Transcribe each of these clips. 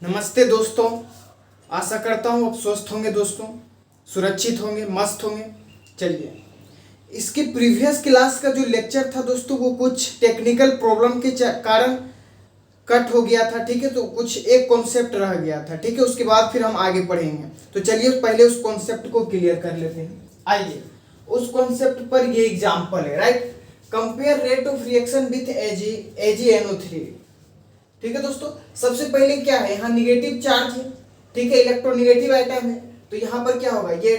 नमस्ते दोस्तों। आशा करता हूँ आप स्वस्थ होंगे दोस्तों, सुरक्षित होंगे, मस्त होंगे। चलिए, इसके प्रीवियस क्लास का जो लेक्चर था दोस्तों वो कुछ टेक्निकल प्रॉब्लम के कारण कट हो गया था। ठीक है, तो कुछ एक कॉन्सेप्ट रह गया था। ठीक है, उसके बाद फिर हम आगे पढ़ेंगे। तो चलिए पहले उस कॉन्सेप्ट को क्लियर कर लेते हैं। आइए, उस कॉन्सेप्ट पर ये एग्जाम्पल है, right. Compare rate of reaction with AgNO3। ठीक है दोस्तों, सबसे पहले क्या है, यहाँ निगेटिव चार्ज है। ठीक है, इलेक्ट्रोनिगेटिव आइटम है, तो यहाँ पर क्या होगा, ये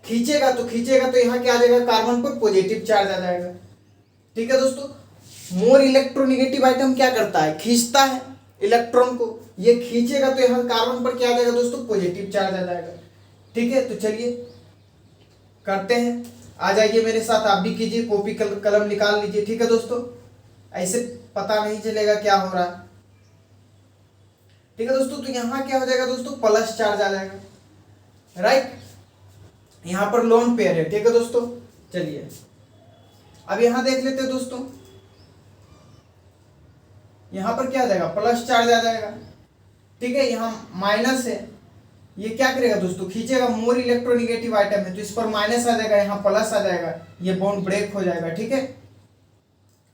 खींचेगा तो यहाँ क्या आ जाएगा, कार्बन पर पॉजिटिव चार्ज आ जाएगा। ठीक है दोस्तों, मोर इलेक्ट्रोनिगेटिव आइटम क्या करता है, खींचता है इलेक्ट्रॉन को। ये खींचेगा तो यहाँ कार्बन पर क्या आ जाएगा दोस्तों, पॉजिटिव चार्ज आ जाएगा। ठीक है, तो चलिए करते हैं। आ जाइए मेरे साथ, आप भी कीजिए, कॉपी कलम निकाल लीजिए। ठीक है दोस्तों, ऐसे पता नहीं चलेगा क्या हो रहा है। ठीक है दोस्तों, तो यहाँ क्या हो जाएगा दोस्तों, प्लस चार्ज आ जाएगा, राइट। यहाँ पर लोन पेयर है। ठीक है दोस्तों, चलिए अब यहाँ देख लेते हैं दोस्तों। यहाँ पर क्या आ जाएगा, प्लस चार्ज आ जाएगा। ठीक है, यहाँ माइनस है, ये क्या करेगा दोस्तों, खींचेगा। मोर इलेक्ट्रोनिगेटिव आइटम है तो इस पर माइनस आ जाएगा, यहाँ प्लस आ जाएगा, ये बॉन्ड ब्रेक हो जाएगा। ठीक है,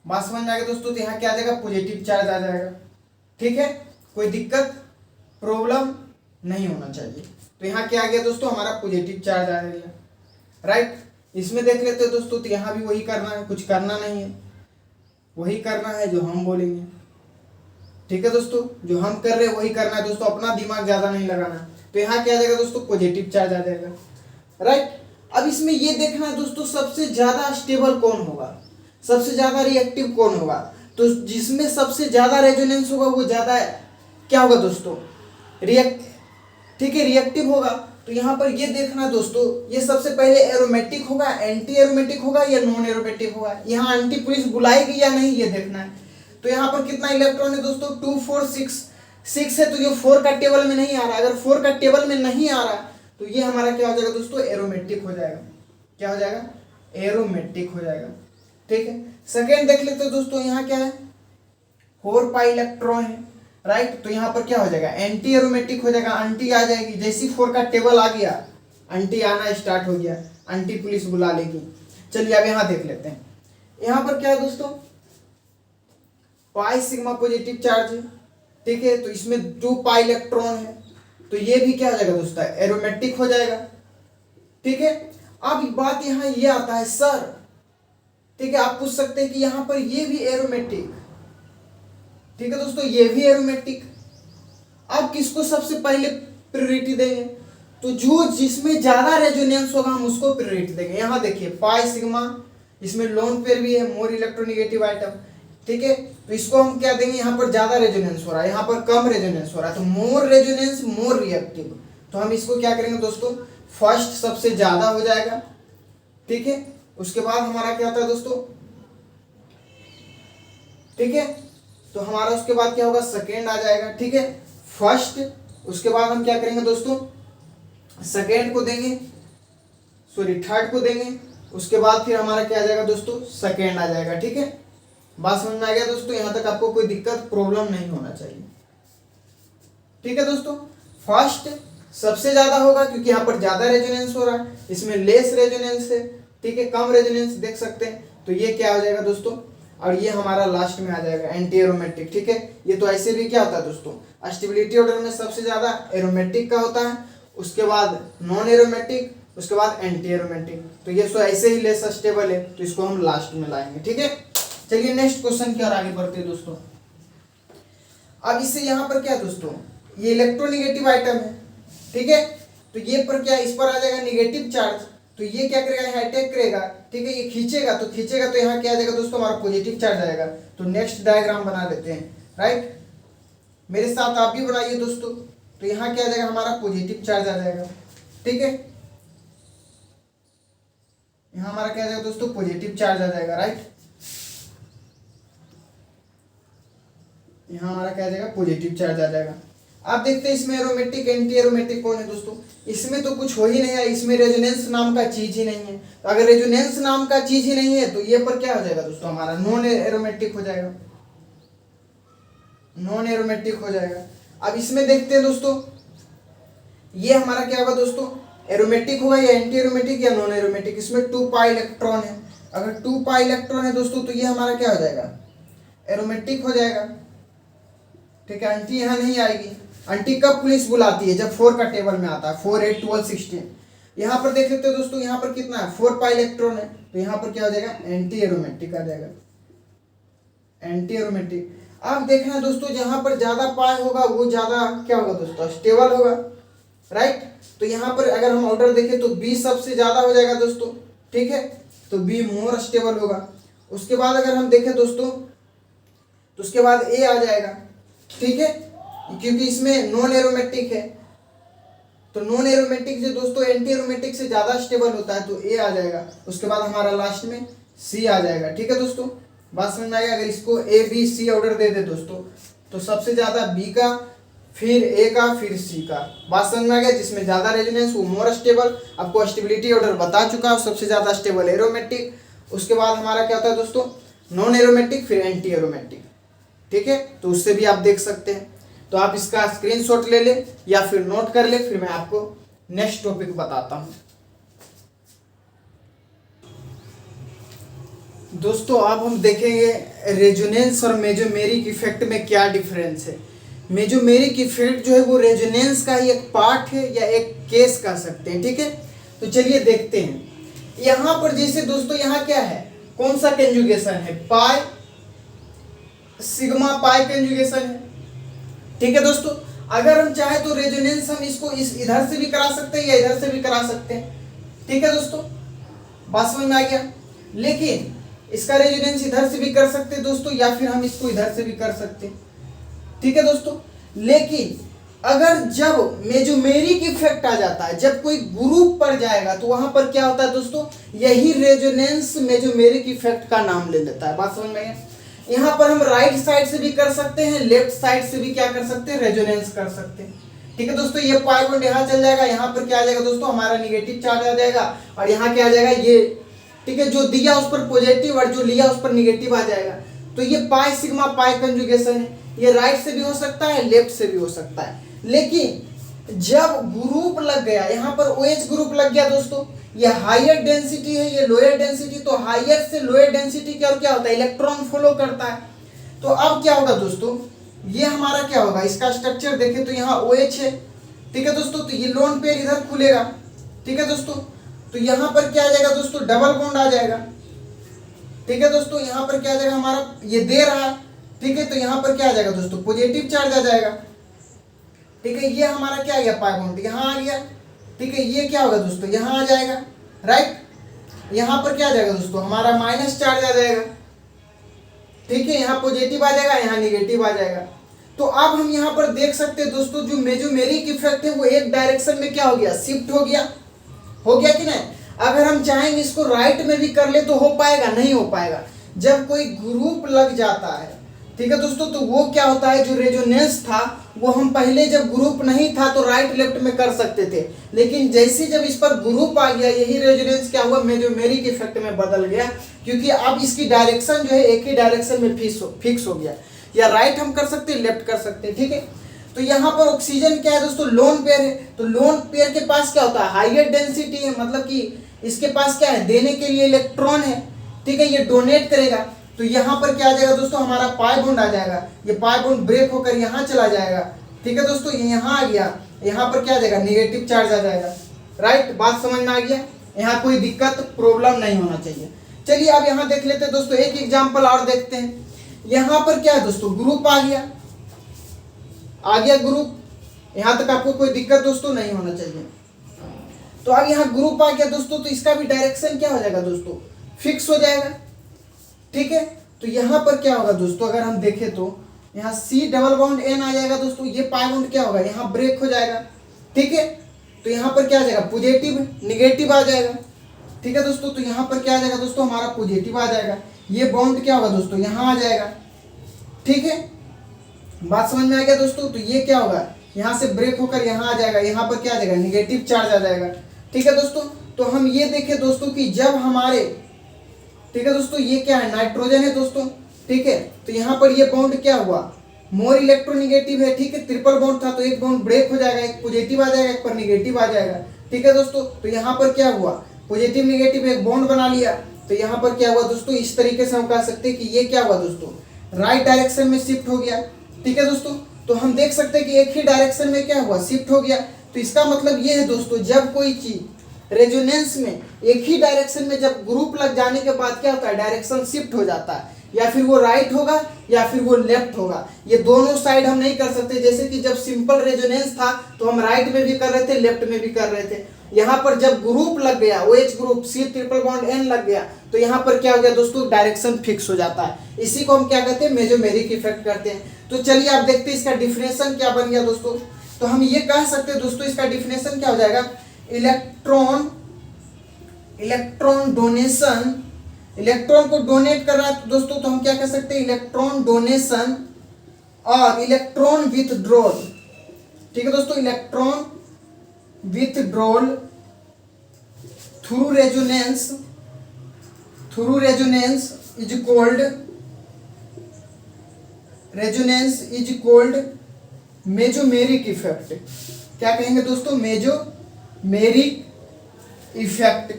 बात समझ में आ गया दोस्तों। तो यहाँ क्या आ जाएगा, पॉजिटिव चार्ज आ जाएगा। ठीक है, कोई दिक्कत प्रॉब्लम नहीं होना चाहिए। तो यहाँ क्या आ गया दोस्तों, हमारा पॉजिटिव चार्ज आ गया, राइट। इसमें देख लेते हैं दोस्तों, तो यहाँ भी वही करना है, कुछ करना नहीं है, वही करना है जो हम बोलेंगे। ठीक है दोस्तों, जो हम कर रहे हैं वही करना है दोस्तों, अपना दिमाग ज्यादा नहीं लगाना। तो यहाँ क्या आ जाएगा दोस्तों, पॉजिटिव चार्ज आ जाएगा, राइट। अब इसमें ये देखना है दोस्तों, सबसे ज्यादा स्टेबल कौन होगा, सबसे ज्यादा रिएक्टिव कौन होगा। तो जिसमें सबसे ज्यादा रेजोनेंस होगा वो ज्यादा क्या होगा दोस्तों, ठीक है, रिएक्टिव होगा। तो यहाँ पर ये देखना दोस्तों, ये सबसे पहले एरोमेटिक होगा, एंटी एरोमेटिक होगा या नॉन एरोमेटिक होगा। यहाँ एंटी पुलिस बुलाएगी या नहीं, ये देखना है। तो यहाँ पर कितना इलेक्ट्रॉन है दोस्तों, 2 4 6 है, तो ये 4 का टेबल में नहीं आ रहा। अगर 4 का टेबल में नहीं आ रहा तो ये हमारा क्या हो जाएगा दोस्तों, एरोमेटिक हो जाएगा। क्या हो जाएगा, एरोमेटिक हो जाएगा। ठीक है, सेकेंड देख लेते हैं दोस्तों, यहाँ क्या है, 4 पाई इलेक्ट्रॉन है, राइट। तो यहाँ पर क्या हो जाएगा, एंटी एरोमेटिक हो जाएगा, एंटी आ जाएगी। जैसे 4 का टेबल आ गया, एंटी आना स्टार्ट हो गया, एंटी पुलिस बुला लेगी। चलिए अब यहाँ देख लेते हैं, यहाँ पर क्या है दोस्तों, पाई सिग्मा पॉजिटिव चार्ज है। ठीक है, तो इसमें 2 पाई इलेक्ट्रॉन है, तो ये भी क्या हो जाएगा दोस्तों, एरोमेटिक हो जाएगा। ठीक है, अब बात यहाँ ये आता है सर, ठीक है, आप पूछ सकते हैं कि यहाँ पर ये भी एरोमेटिक, ठीक है दोस्तों, ये भी एरोमेटिक। अब किसको सबसे पहले प्रायोरिटी देंगे, तो जो जिसमें ज्यादा रेजोनेंस होगा हम उसको प्रायोरिटी देंगे। यहाँ देखिए पाई सिग्मा, इसमें लोन पेयर भी है, मोर इलेक्ट्रोनिगेटिव आइटम। ठीक है, तो इसको हम क्या देंगे, यहाँ पर ज्यादा रेजोनेंस हो रहा है, यहाँ पर कम रेजोनेंस हो रहा है, तो मोर रेजोनेंस मोर रिएक्टिव। तो हम इसको क्या करेंगे दोस्तों, फर्स्ट सबसे ज्यादा हो जाएगा। ठीक है, उसके बाद हमारा क्या होता है दोस्तों, ठीक है, तो हमारा उसके बाद क्या होगा, सेकेंड आ जाएगा। ठीक है, फर्स्ट, उसके बाद हम क्या करेंगे दोस्तों, सेकेंड को देंगे, सॉरी थर्ड को देंगे, उसके बाद फिर हमारा क्या आ जाएगा दोस्तों, सेकेंड आ जाएगा। ठीक है, बात समझ में आ गया दोस्तों, यहाँ तक आपको कोई दिक्कत प्रॉब्लम नहीं होना चाहिए। ठीक है दोस्तों, फर्स्ट सबसे ज्यादा होगा क्योंकि यहाँ पर ज्यादा रेजोनेंस हो रहा है, इसमें लेस रेजोनेंस है। ठीक है, कम रेजोनेंस देख सकते हैं, तो ये क्या हो जाएगा दोस्तों, और ये हमारा लास्ट में आ जाएगा एंटी एरोमेटिक। ठीक है, ये तो ऐसे भी क्या होता है दोस्तों, स्टेबिलिटी ऑर्डर में सबसे ज्यादा एरोमेटिक का होता है, उसके बाद नॉन एरोमेटिक, उसके बाद एंटी एरोमेटिक। तो ये सो ऐसे ही लेस स्टेबल है, तो इसको हम लास्ट में लाएंगे। ठीक है, चलिए नेक्स्ट क्वेश्चन की ओर आगे बढ़ते हैं दोस्तों। अब इससे यहाँ पर क्या दोस्तों, ये इलेक्ट्रोनिगेटिव आइटम है। ठीक है, तो ये पर क्या, इस पर आ जाएगा निगेटिव चार्ज, तो ये क्या करेगा, यहाँ अटैक करेगा। ठीक है, ये खींचेगा तो यहाँ क्या आ जाएगा दोस्तों, हमारा पॉजिटिव चार्ज आएगा। तो नेक्स्ट डायग्राम बना देते हैं, राइट। मेरे साथ आप भी बनाइए दोस्तों। तो यहाँ क्या आ जाएगा, हमारा पॉजिटिव चार्ज आ जाएगा। ठीक है, यहाँ हमारा क्या आ जाएगा दोस्तों, पॉजिटिव चार्ज आ जाएगा, राइट। यहाँ हमारा क्या आ जाएगा, पॉजिटिव चार्ज आ जाएगा। आप देखते हैं इसमें एरोमेटिक एंटी एरोमेटिक कौन है दोस्तों, इसमें तो कुछ हो ही नहीं है, इसमें रेजोनेंस नाम का चीज ही नहीं है। तो अगर रेजोनेंस नाम का चीज ही नहीं है तो ये पर क्या हो जाएगा दोस्तों, हमारा नॉन एरोमेटिक हो जाएगा, नॉन एरोमेटिक हो जाएगा। अब इसमें देखते हैं दोस्तों, ये हमारा क्या होगा दोस्तों, एरोमेटिक होगा या एंटी एरोमेटिक या नॉन एरोमेटिक। इसमें 2 पाई इलेक्ट्रॉन है, अगर 2 पाई इलेक्ट्रॉन है दोस्तों तो ये हमारा क्या हो जाएगा, एरोमेटिक हो जाएगा। ठीक है, आंटी यहाँ नहीं आएगी। आंटी कब पुलिस बुलाती है, जब 4 का टेबल में आता है, 4 8 12 16। यहाँ पर देख लेते हो दोस्तों, यहाँ पर कितना है, 4 पाई इलेक्ट्रॉन है, तो यहाँ पर क्या हो जाएगा, एंटी एरोमेटिक आ जाएगा, एंटी एरोमेटिक। अब देखना दोस्तों, जहां पर ज्यादा पाई होगा वो ज्यादा क्या होगा दोस्तों, स्टेबल होगा, राइट। तो यहाँ पर अगर हम ऑर्डर देखें तो बी सबसे ज्यादा हो जाएगा दोस्तों, ठीक है, तो बी मोर स्टेबल होगा। उसके बाद अगर हम देखें दोस्तों तो उसके बाद ए आ जाएगा, ठीक है, क्योंकि इसमें नॉन एरोमेटिक है, तो नॉन एरोमेटिक से दोस्तों एंटी एरोमेटिक से ज्यादा स्टेबल होता है, तो ए आ जाएगा। उसके बाद हमारा लास्ट में सी आ जाएगा। ठीक है दोस्तों, बात समझ में आ गया। अगर इसको ए बी सी ऑर्डर दे दे दोस्तों, तो सबसे ज्यादा बी का, फिर ए का, फिर सी का। बात समझ में आ गया, जिसमें ज्यादा रेजोनेंस वो मोर स्टेबल। आपको स्टेबिलिटी ऑर्डर बता चुका हूं, सबसे ज्यादा स्टेबल एरोमेटिक। उसके बाद हमारा क्या होता है दोस्तों, नॉन एरोमेटिक, फिर एंटी एरोमेटिक। ठीक है, तो उससे भी आप देख सकते हैं। तो आप इसका स्क्रीनशॉट ले ले या फिर नोट कर ले, फिर मैं आपको नेक्स्ट टॉपिक बताता हूं। दोस्तों अब हम देखेंगे रेजोनेंस और मेजोमेरिक इफेक्ट में क्या डिफरेंस है। मेजोमेरिक इफेक्ट जो है वो रेजोनेंस का ही एक पार्ट है या एक केस कह सकते हैं। ठीक है, तो चलिए देखते हैं। यहाँ पर जैसे दोस्तों यहाँ क्या है, कौन सा कंजुगेशन है, पाई सिग्मा पाई कंजुगेशन है। ठीक है दोस्तों, अगर हम चाहे तो रेजोनेंस हम इसको इधर से भी करा सकते हैं या इधर से भी करा सकते हैं। ठीक है दोस्तों, बात समझ में आ गया। लेकिन इसका रेजोनेंस इधर से भी कर सकते हैं दोस्तों, या फिर हम इसको इधर से भी कर सकते हैं। ठीक है दोस्तों, लेकिन अगर जब मेजोमेरिक इफेक्ट आ जाता है, जब कोई ग्रुप पड़ जाएगा, तो वहां पर क्या होता है दोस्तों, यही रेजोनेंस मेजोमेरिक इफेक्ट का नाम ले लेता है। बात समझ में आया। यहाँ पर हम राइट साइड से भी कर सकते हैं, लेफ्ट साइड से भी क्या कर सकते हैं, रेजोनेंस कर सकते हैं। ठीक है दोस्तों, ये पाई बॉन्ड यहाँ चल जाएगा, यहाँ पर क्या आ जाएगा दोस्तों, हमारा निगेटिव चार्ज आ जाएगा, और यहाँ क्या आ जाएगा ये, ठीक है, जो दिया उस पर पॉजिटिव और जो लिया उस पर निगेटिव आ जाएगा। तो ये पाई सिग्मा पाई कंजुगेशन है। ये राइट से भी हो सकता है, लेफ्ट से भी हो सकता है। लेकिन जब ग्रुप लग गया, यहाँ पर OH ग्रुप लग गया दोस्तों, ये हायर डेंसिटी है, ये लोअर डेंसिटी, तो हायर से लोअर डेंसिटी की ओर क्या होता है, इलेक्ट्रॉन फ्लो करता है। तो अब क्या होगा दोस्तों, ये हमारा क्या होगा, इसका स्ट्रक्चर देखें तो यहाँ OH है। ठीक है दोस्तों, तो ये लोन पेयर इधर खुलेगा। ठीक है दोस्तों, तो यहाँ पर क्या आ जाएगा दोस्तों, डबल बॉन्ड आ जाएगा। ठीक है दोस्तों, यहाँ पर क्या आ जाएगा, हमारा ये दे रहा है। ठीक है, तो यहाँ पर क्या आ जाएगा दोस्तों, पॉजिटिव चार्ज आ जाएगा। ठीक है, ये हमारा क्या आ गया, पाई बॉन्ड यहाँ आ गया। ठीक है, ये क्या होगा दोस्तों, यहाँ आ जाएगा, राइट। यहाँ पर क्या आ जाएगा दोस्तों, हमारा माइनस चार्ज आ जाएगा। ठीक है, यहाँ पॉजिटिव आ जाएगा, यहाँ निगेटिव आ जाएगा। तो अब हम यहाँ पर देख सकते हैं दोस्तों, जो मेजोमेरिक इफेक्ट है वो एक डायरेक्शन में क्या हो गया, शिफ्ट हो गया कि नहीं। अगर हम चाहेंगे इसको राइट में भी कर ले तो हो पाएगा, नहीं हो पाएगा। जब कोई ग्रुप लग जाता है, ठीक है दोस्तों, तो वो क्या होता है, जो रेजोनेंस था वो हम पहले जब ग्रुप नहीं था तो राइट लेफ्ट में कर सकते थे, लेकिन जैसे जब इस पर ग्रुप आ गया, यही रेजोनेंस क्या हुआ, मेजोमेरिक इफेक्ट में बदल गया, क्योंकि अब इसकी डायरेक्शन जो है एक ही डायरेक्शन में फिक्स हो गया। या राइट हम कर सकते हैं, लेफ्ट कर सकते हैं। ठीक है, तो यहाँ पर ऑक्सीजन क्या है दोस्तों, लोन पेयर है। तो लोन पेयर के पास क्या होता है, हाइयर डेंसिटी है, मतलब कि इसके पास क्या है, देने के लिए इलेक्ट्रॉन है। ठीक है, ये डोनेट करेगा। तो यहाँ पर क्या आ जाएगा दोस्तों, हमारा पाई बॉन्ड आ जाएगा। ये पाई बॉन्ड ब्रेक होकर यहाँ चला जाएगा। ठीक है दोस्तों, ये यहाँ आ गया, यहाँ पर क्या आ जाएगा, निगेटिव चार्ज आ जाएगा, राइट। बात समझ में आ गया, यहाँ कोई दिक्कत प्रॉब्लम नहीं होना चाहिए। चलिए अब यहाँ देख लेते हैं दोस्तों, एक एग्जाम्पल और देखते हैं। यहाँ पर क्या है दोस्तों, ग्रुप आ गया ग्रुप। यहाँ तक आपको कोई दिक्कत दोस्तों नहीं होना चाहिए। तो अब यहाँ ग्रुप आ गया दोस्तों, तो इसका भी डायरेक्शन क्या हो जाएगा दोस्तों, फिक्स हो जाएगा। ठीक है, तो यहाँ पर क्या होगा दोस्तों, अगर हम देखें तो यहाँ C डबल बॉन्ड N आ जाएगा दोस्तों। ये पाई बॉन्ड क्या होगा, यहाँ ब्रेक हो जाएगा। ठीक है, तो यहाँ पर क्या आ जाएगा, पॉजिटिव निगेटिव आ जाएगा। ठीक है दोस्तों, तो यहाँ पर क्या आ जाएगा दोस्तों, हमारा पॉजिटिव आ जाएगा। ये बॉन्ड क्या होगा दोस्तों, यहाँ आ जाएगा। ठीक है, बात समझ में आ गया दोस्तों। तो ये क्या होगा, यहाँ से ब्रेक होकर यहाँ आ जाएगा, यहाँ पर क्या आ जाएगा, निगेटिव चार्ज आ जाएगा। ठीक है दोस्तों, तो हम ये देखें दोस्तों कि जब हमारे, ठीक है दोस्तों, ये क्या है, नाइट्रोजन है दोस्तों। ठीक है, तो यहाँ पर ये बॉन्ड क्या हुआ, मोर इलेक्ट्रोनिगेटिव है, ठीक है, ट्रिपल बॉन्ड था तो एक बॉन्ड ब्रेक हो जाएगा, एक पॉजिटिव आ जाएगा, एक पर निगेटिव आ जाएगा, ठीक है दोस्तों। तो यहाँ पर क्या हुआ, पॉजिटिव निगेटिव एक बॉन्ड बना लिया, तो यहाँ पर क्या हुआ दोस्तों, इस तरीके से हम कह सकते हैं कि ये क्या हुआ दोस्तों, राइट डायरेक्शन में शिफ्ट हो गया, ठीक है दोस्तों। तो हम देख सकते हैं कि एक ही डायरेक्शन में क्या हुआ, शिफ्ट हो गया। तो इसका मतलब ये है दोस्तों, जब कोई चीज रेजोनेंस में एक ही डायरेक्शन में जब ग्रुप लग जाने के बाद क्या होता है, डायरेक्शन शिफ्ट हो जाता है, या फिर वो राइट होगा या फिर वो लेफ्ट होगा। ये दोनों साइड हम नहीं कर सकते, जैसे कि जब सिंपल रेजोनेंस था तो हम राइट में भी कर रहे थे, लेफ्ट में भी कर रहे थे। यहाँ पर जब ग्रुप लग गया, OH group C triple bond N लग गया, तो यहाँ पर क्या हो गया दोस्तों, डायरेक्शन फिक्स हो जाता है। इसी को हम क्या कहते हैं, मेसोमेरिक इफेक्ट करते हैं। तो चलिए आप देखते हैं इसका डिफिनेशन क्या बन गया दोस्तों। तो हम ये कह सकते हैं दोस्तों, इसका डिफिनेशन क्या हो जाएगा, इलेक्ट्रॉन डोनेशन, इलेक्ट्रॉन को डोनेट कर रहा है तो दोस्तों, तो हम क्या कह सकते हैं, इलेक्ट्रॉन डोनेशन और इलेक्ट्रॉन विथड्रॉल, ठीक है दोस्तों, electron withdrawal through resonance is called mesomeric effect. क्या कहेंगे दोस्तों, मेसोमेरिक इफेक्ट,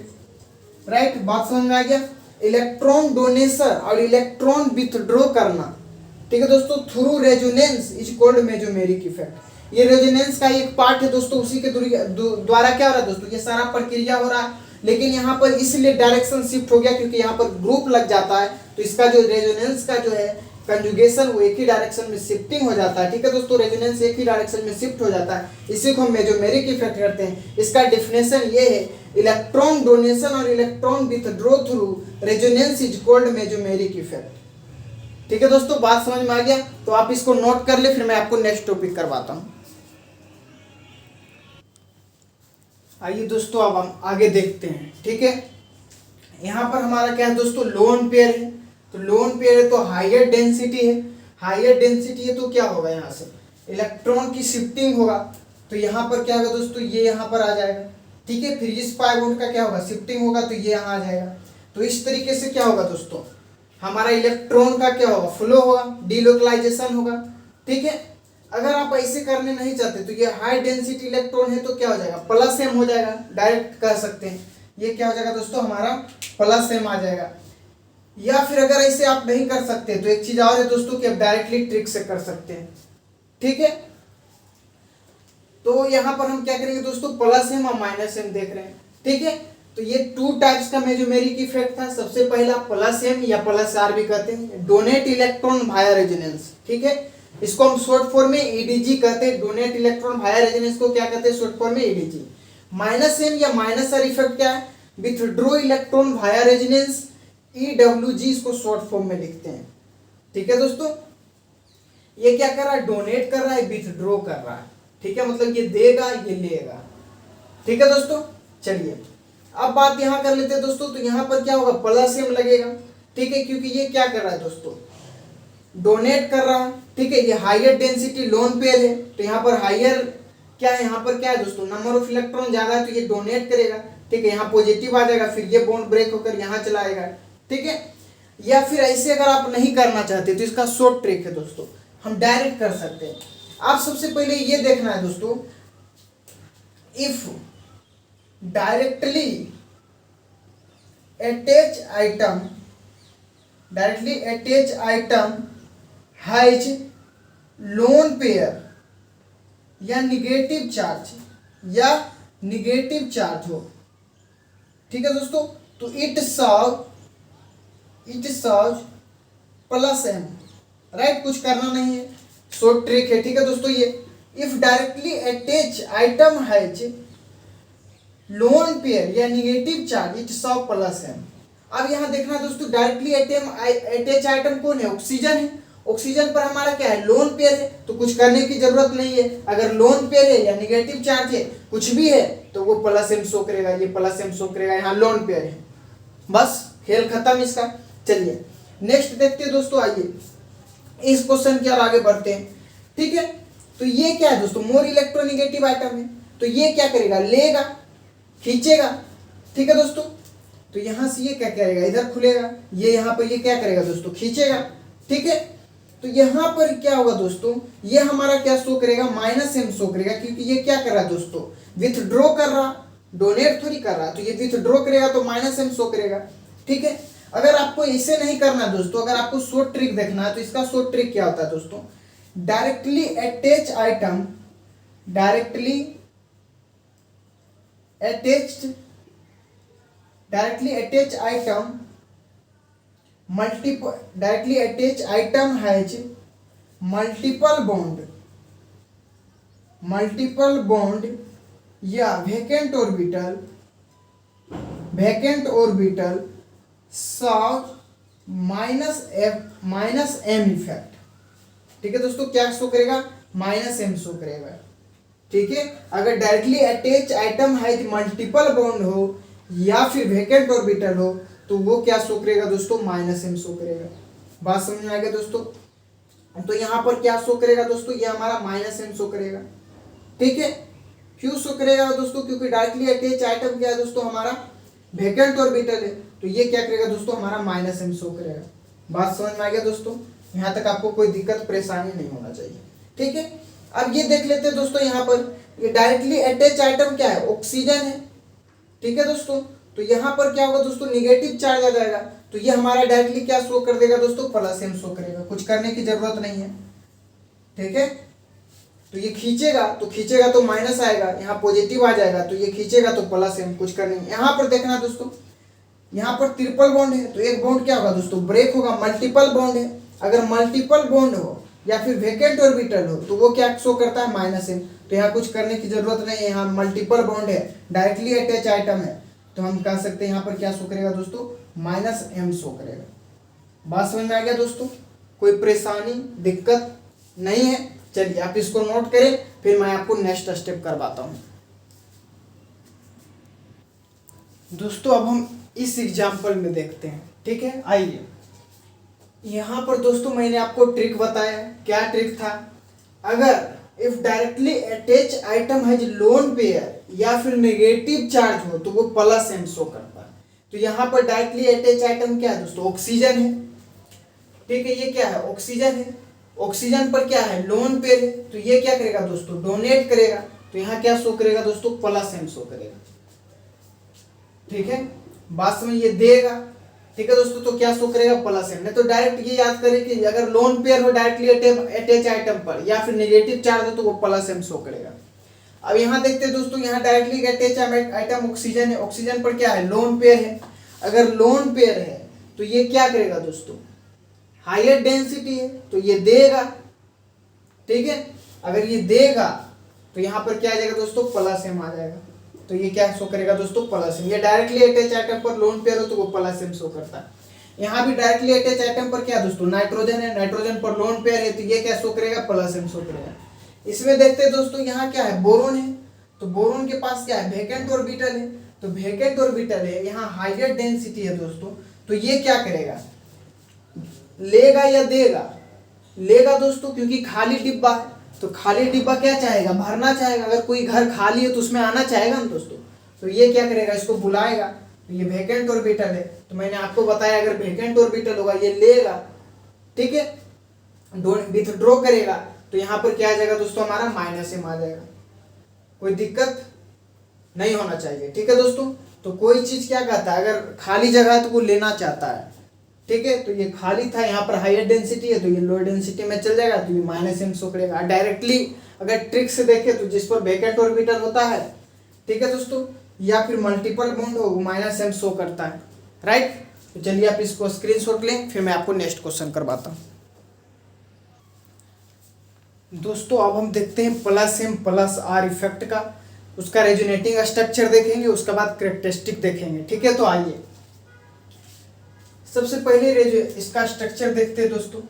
राइट। बात समझ में आ गया। इलेक्ट्रॉन डोनेशन और इलेक्ट्रॉन विथड्रॉ करना, ठीक है दोस्तों, through resonance is called mesomeric effect. ये रेजोनेंस का एक पार्ट है दोस्तों, उसी के द्वारा क्या हो रहा है दोस्तों, ये सारा प्रक्रिया हो रहा है। लेकिन यहाँ पर इसलिए डायरेक्शन शिफ्ट हो गया क्योंकि यहाँ पर ग्रुप लग जाता है, तो इसका जो रेजोनेंस का जो है कंजुगेशन वो एक ही डायरेक्शन में शिफ्टिंग हो जाता है, ठीक है दोस्तों, रेजोनेंस एक ही डायरेक्शन में शिफ्ट हो जाता है। इसी को हम मेसोमेरिक इफेक्ट करते हैं। इसका डेफिनेशन ये है, इलेक्ट्रॉन डोनेशन और electron withdraw through resonance is called mesomeric effect. ठीक है दोस्तों, बात समझ में आ गया, तो आप इसको नोट कर ले, फिर मैं आपको नेक्स्ट टॉपिक करवाता हूं। आइए दोस्तों, अब हम आगे देखते हैं। ठीक है, यहाँ पर हमारा क्या है दोस्तों, लोन पेयर है। तो लोन पेयर है तो हायर डेंसिटी है, हायर डेंसिटी है तो क्या होगा, यहाँ से इलेक्ट्रॉन की शिफ्टिंग होगा। तो यहाँ पर क्या होगा दोस्तों, ये यहाँ पर आ जाएगा, ठीक है। फिर इस पाई बॉन्ड का क्या होगा, शिफ्टिंग होगा, तो ये यहाँ आ जाएगा। तो इस तरीके से क्या होगा दोस्तों, हमारा इलेक्ट्रॉन का क्या होगा, फ्लो होगा, डीलोकलाइजेशन होगा। ठीक है, अगर आप ऐसे करने नहीं चाहते तो ये हाई डेंसिटी इलेक्ट्रॉन है तो क्या हो जाएगा, प्लस एम हो जाएगा, डायरेक्ट कह सकते हैं। ये क्या हो जाएगा दोस्तों, हमारा प्लस एम आ जाएगा। या फिर अगर ऐसे आप नहीं कर सकते तो एक चीज और है दोस्तों कि आप डायरेक्टली ट्रिक से कर सकते हैं। ठीक है, तो यहां पर हम क्या करेंगे दोस्तों, प्लस एम और माइनस एम देख रहे हैं। ठीक है, तो ये टू टाइप्स का मेसोमेरिक इफेक्ट था। सबसे पहला प्लस एम या प्लस आर भी कहते हैं, डोनेट इलेक्ट्रॉन वाया रेजोनेंस। ठीक है, इसको हम शॉर्ट फॉर्म में ईडीजी कहते हैं। डोनेट इलेक्ट्रॉन वाया रेजोनेंस को क्या कहते हैं, शॉर्ट फॉर्म में ईडीजी। माइनस एम या माइनस आर इफेक्ट क्या है, withdraw electron via resonance, EWG इसको शॉर्ट फॉर्म में लिखते हैं। ठीक है दोस्तों, ये क्या कर रहा है, डोनेट कर रहा है, विथड्रॉ कर रहा है। ठीक है, मतलब ये देगा ये लेगा। ठीक है दोस्तों, चलिए अब बात यहां कर लेते हैं दोस्तों। तो यहां पर क्या होगा, प्लस एम लगेगा। ठीक है, क्योंकि ये क्या कर रहा है दोस्तों, डोनेट कर रहा है। ठीक है, ये हायर डेंसिटी लोन पेयर है, तो यहाँ पर हायर क्या है, यहाँ पर क्या है दोस्तों, नंबर ऑफ इलेक्ट्रॉन ज्यादा है तो ये डोनेट करेगा। ठीक है, यहाँ पॉजिटिव आ जाएगा, फिर ये बॉन्ड ब्रेक होकर यहाँ चला आएगा। ठीक है, या फिर ऐसे अगर आप नहीं करना चाहते तो इसका शॉर्ट ट्रिक है दोस्तों, हम डायरेक्ट कर सकते हैं। आप सबसे पहले ये देखना है दोस्तों, if directly attach atom has lone pair या निगेटिव चार्ज हो। ठीक है दोस्तों, तो it serve plus M, right, कुछ करना नहीं है, शॉर्ट ट्रिक है। ठीक है दोस्तों, ये if directly attach atom has lone pair या negative charge it serve plus M. अब यहां देखना दोस्तों, डायरेक्टली अटैच आइटम कौन है, ऑक्सीजन है। ऑक्सीजन पर हमारा क्या है, लोन पेयर है, तो कुछ करने की जरूरत नहीं है। अगर लोन पेयर है या निगेटिव चार्ज है, कुछ भी है, तो वो प्लस एम शो करेगा, ये प्लस एम शो करेगा, यहाँ लोन पेयर है। बस खेल खत्म इसका। चलिए नेक्स्ट देखते हैं दोस्तों, आइए इस क्वेश्चन की ओर आगे बढ़ते हैं। ठीक है, तो ये क्या है दोस्तों, मोर इलेक्ट्रोनिगेटिव आइटम है, तो ये क्या करेगा, लेगा, खींचेगा। ठीक है दोस्तों, तो यहां से ये क्या करेगा, इधर खुलेगा, ये यहाँ पर ये क्या करेगा दोस्तों, खींचेगा। ठीक है, तो यहाँ पर क्या होगा दोस्तों, ये हमारा क्या शो करेगा, -m शो करेगा, क्योंकि ये क्या कर रहा है दोस्तों, विथड्रॉ कर रहा, डोनेट थोड़ी कर रहा, तो ये विथड्रॉ करेगा तो -m शो करेगा। ठीक है, अगर आपको इसे नहीं करना दोस्तों, अगर आपको शॉर्ट ट्रिक देखना है तो इसका शॉर्ट ट्रिक क्या होता है दोस्तों, directly attach item, directly attach item directly attached item has multiple bond या vacant orbital solve -m effect. ठीक है दोस्तों, क्या शो करेगा, -m शो करेगा। ठीक है, अगर directly attach atom has multiple bond हो या फिर वेकेंट ऑर्बिटल हो तो वो क्या शो करेगा दोस्तों, -m शो करेगा। बात समझ में आ गया दोस्तों। तो यहाँ पर क्या शो करेगा दोस्तों, ये हमारा -m शो करेगा। ठीक है, क्यों शो करेगा दोस्तों, क्योंकि डायरेक्टली अटैच आइटम क्या है दोस्तों, हमारा वेकेंट ऑर्बिटल है, तो ये क्या करेगा दोस्तों, हमारा -m शो करेगा। बात समझ में आ गया दोस्तों, यहाँ तक आपको कोई दिक्कत परेशानी नहीं होना चाहिए। ठीक है, अब ये देख लेते हैं दोस्तों, यहाँ पर ये डायरेक्टली अटैच आइटम क्या है, ऑक्सीजन है। ठीक है दोस्तों, तो यहाँ पर क्या होगा दोस्तों, निगेटिव चार्ज आ जाएगा, तो ये हमारा डायरेक्टली क्या शो कर देगा दोस्तों, +m शो करेगा, कुछ करने की जरूरत नहीं है। ठीक है, तो ये खींचेगा तो माइनस आएगा, यहाँ पॉजिटिव आ जाएगा, तो ये खींचेगा तो +m, कुछ करने नहीं। यहाँ पर देखना दोस्तों, यहाँ पर ट्रिपल बॉन्ड है, तो एक बॉन्ड क्या होगा दोस्तों, ब्रेक होगा, मल्टीपल बॉन्ड है। अगर मल्टीपल बॉन्ड हो या फिर वेकेंट ऑर्बिटल हो तो वो क्या शो करता है, -m। तो यहाँ कुछ करने की जरूरत नहीं है, यहाँ मल्टीपल बॉन्ड है, डायरेक्टली अटैच आइटम है, तो हम कह सकते हैं यहाँ पर क्या शो करेगा दोस्तों, -m शो करेगा। बात समझ में आ गया दोस्तों, कोई परेशानी दिक्कत नहीं है। चलिए आप इसको नोट करें, फिर मैं आपको नेक्स्ट स्टेप करवाता हूँ। दोस्तों अब हम इस एग्जाम्पल में देखते हैं। ठीक है, आइए यहाँ पर दोस्तों मैंने आपको ट्रिक बताया, क्या ट्रिक था, अगर if directly attach atom has lone pair या फिर नेगेटिव चार्ज हो तो वो +m शो करता है। तो यहाँ पर डायरेक्टली अटैच आइटम क्या है दोस्तों, ऑक्सीजन है। ठीक है, ये क्या है, ऑक्सीजन है, ऑक्सीजन पर क्या है, लोन पेयर है, तो ये क्या करेगा दोस्तों, डोनेट करेगा, तो यहाँ क्या शो करेगा दोस्तों, +m शो करेगा। ठीक है, बात समझ, ये देगा। ठीक है दोस्तों, तो क्या शो करेगा, +m। नहीं तो डायरेक्ट ये याद करें कि अगर लोन पेयर हो डायरेक्टली अटैच आइटम पर या फिर नेगेटिव चार्ज हो तो वो +m शो करेगा। अब यहाँ देखते हैं दोस्तों, यहाँ डायरेक्टली अटैच आइटम ऑक्सीजन है, ऑक्सीजन पर क्या है, लोन पेयर है। अगर लोन पेयर है तो ये क्या करेगा दोस्तों, हायर डेंसिटी है, तो ये देगा। ठीक है, अगर ये देगा तो यहाँ पर क्या आ जाएगा दोस्तों, +m आ जाएगा, तो ये क्या शो करेगा दोस्तों, +m। ये डायरेक्टली अटैच आइटम पर लोन पेयर हो तो वो +m शो करता है। यहाँ भी डायरेक्टली अटैच आइटम पर क्या दोस्तों, नाइट्रोजन है, नाइट्रोजन पर लोन पेयर है, तो ये क्या शो करेगा, +m शो करेगा। इसमें देखते हैं दोस्तों, यहाँ क्या है, बोरोन है, तो बोरोन के पास क्या है, वेकेंट ऑर्बिटल है, तो वेकेंट ऑर्बिटल है, यहाँ हाइयर डेंसिटी है दोस्तों, तो ये क्या करेगा, लेगा या देगा, लेगा दोस्तों, क्योंकि खाली डिब्बा है, तो खाली डिब्बा क्या चाहेगा, भरना चाहेगा। अगर कोई घर खाली है तो उसमें आना चाहेगा ना दोस्तों, तो ये क्या करेगा, इसको बुलाएगा, तो ये वेकेंट ऑर्बिटल है, तो मैंने आपको बताया अगर वेकेंट ऑर्बिटल होगा ये लेगा। ठीक है, विथड्रॉ करेगा, तो यहाँ पर क्या आ जाएगा दोस्तों, हमारा -m आ जाएगा, कोई दिक्कत नहीं होना चाहिए। ठीक है दोस्तों, तो कोई चीज क्या कहता है, अगर खाली जगह है तो वो लेना चाहता है। ठीक है, तो ये खाली था, यहाँ पर हायर डेंसिटी है तो ये लोअर डेंसिटी में चल जाएगा, तो ये -m शो करेगा। डायरेक्टली अगर ट्रिक से देखें तो जिस पर वेकेंट ऑर्बिटल होता है, ठीक है दोस्तों, या फिर मल्टीपल बॉन्ड हो वो -m शो करता है। राइट, तो चलिए आप इसको स्क्रीनशॉट लें, फिर मैं आपको नेक्स्ट क्वेश्चन करवाता हूँ। दोस्तों अब हम देखते हैं +m+r इफेक्ट का, उसका रेजोनेटिंग स्ट्रक्चर देखेंगे, उसके बाद कैरेक्टरिस्टिक देखेंगे। ठीक है, तो आइए सबसे पहले इसका स्ट्रक्चर देखते हैं दोस्तों।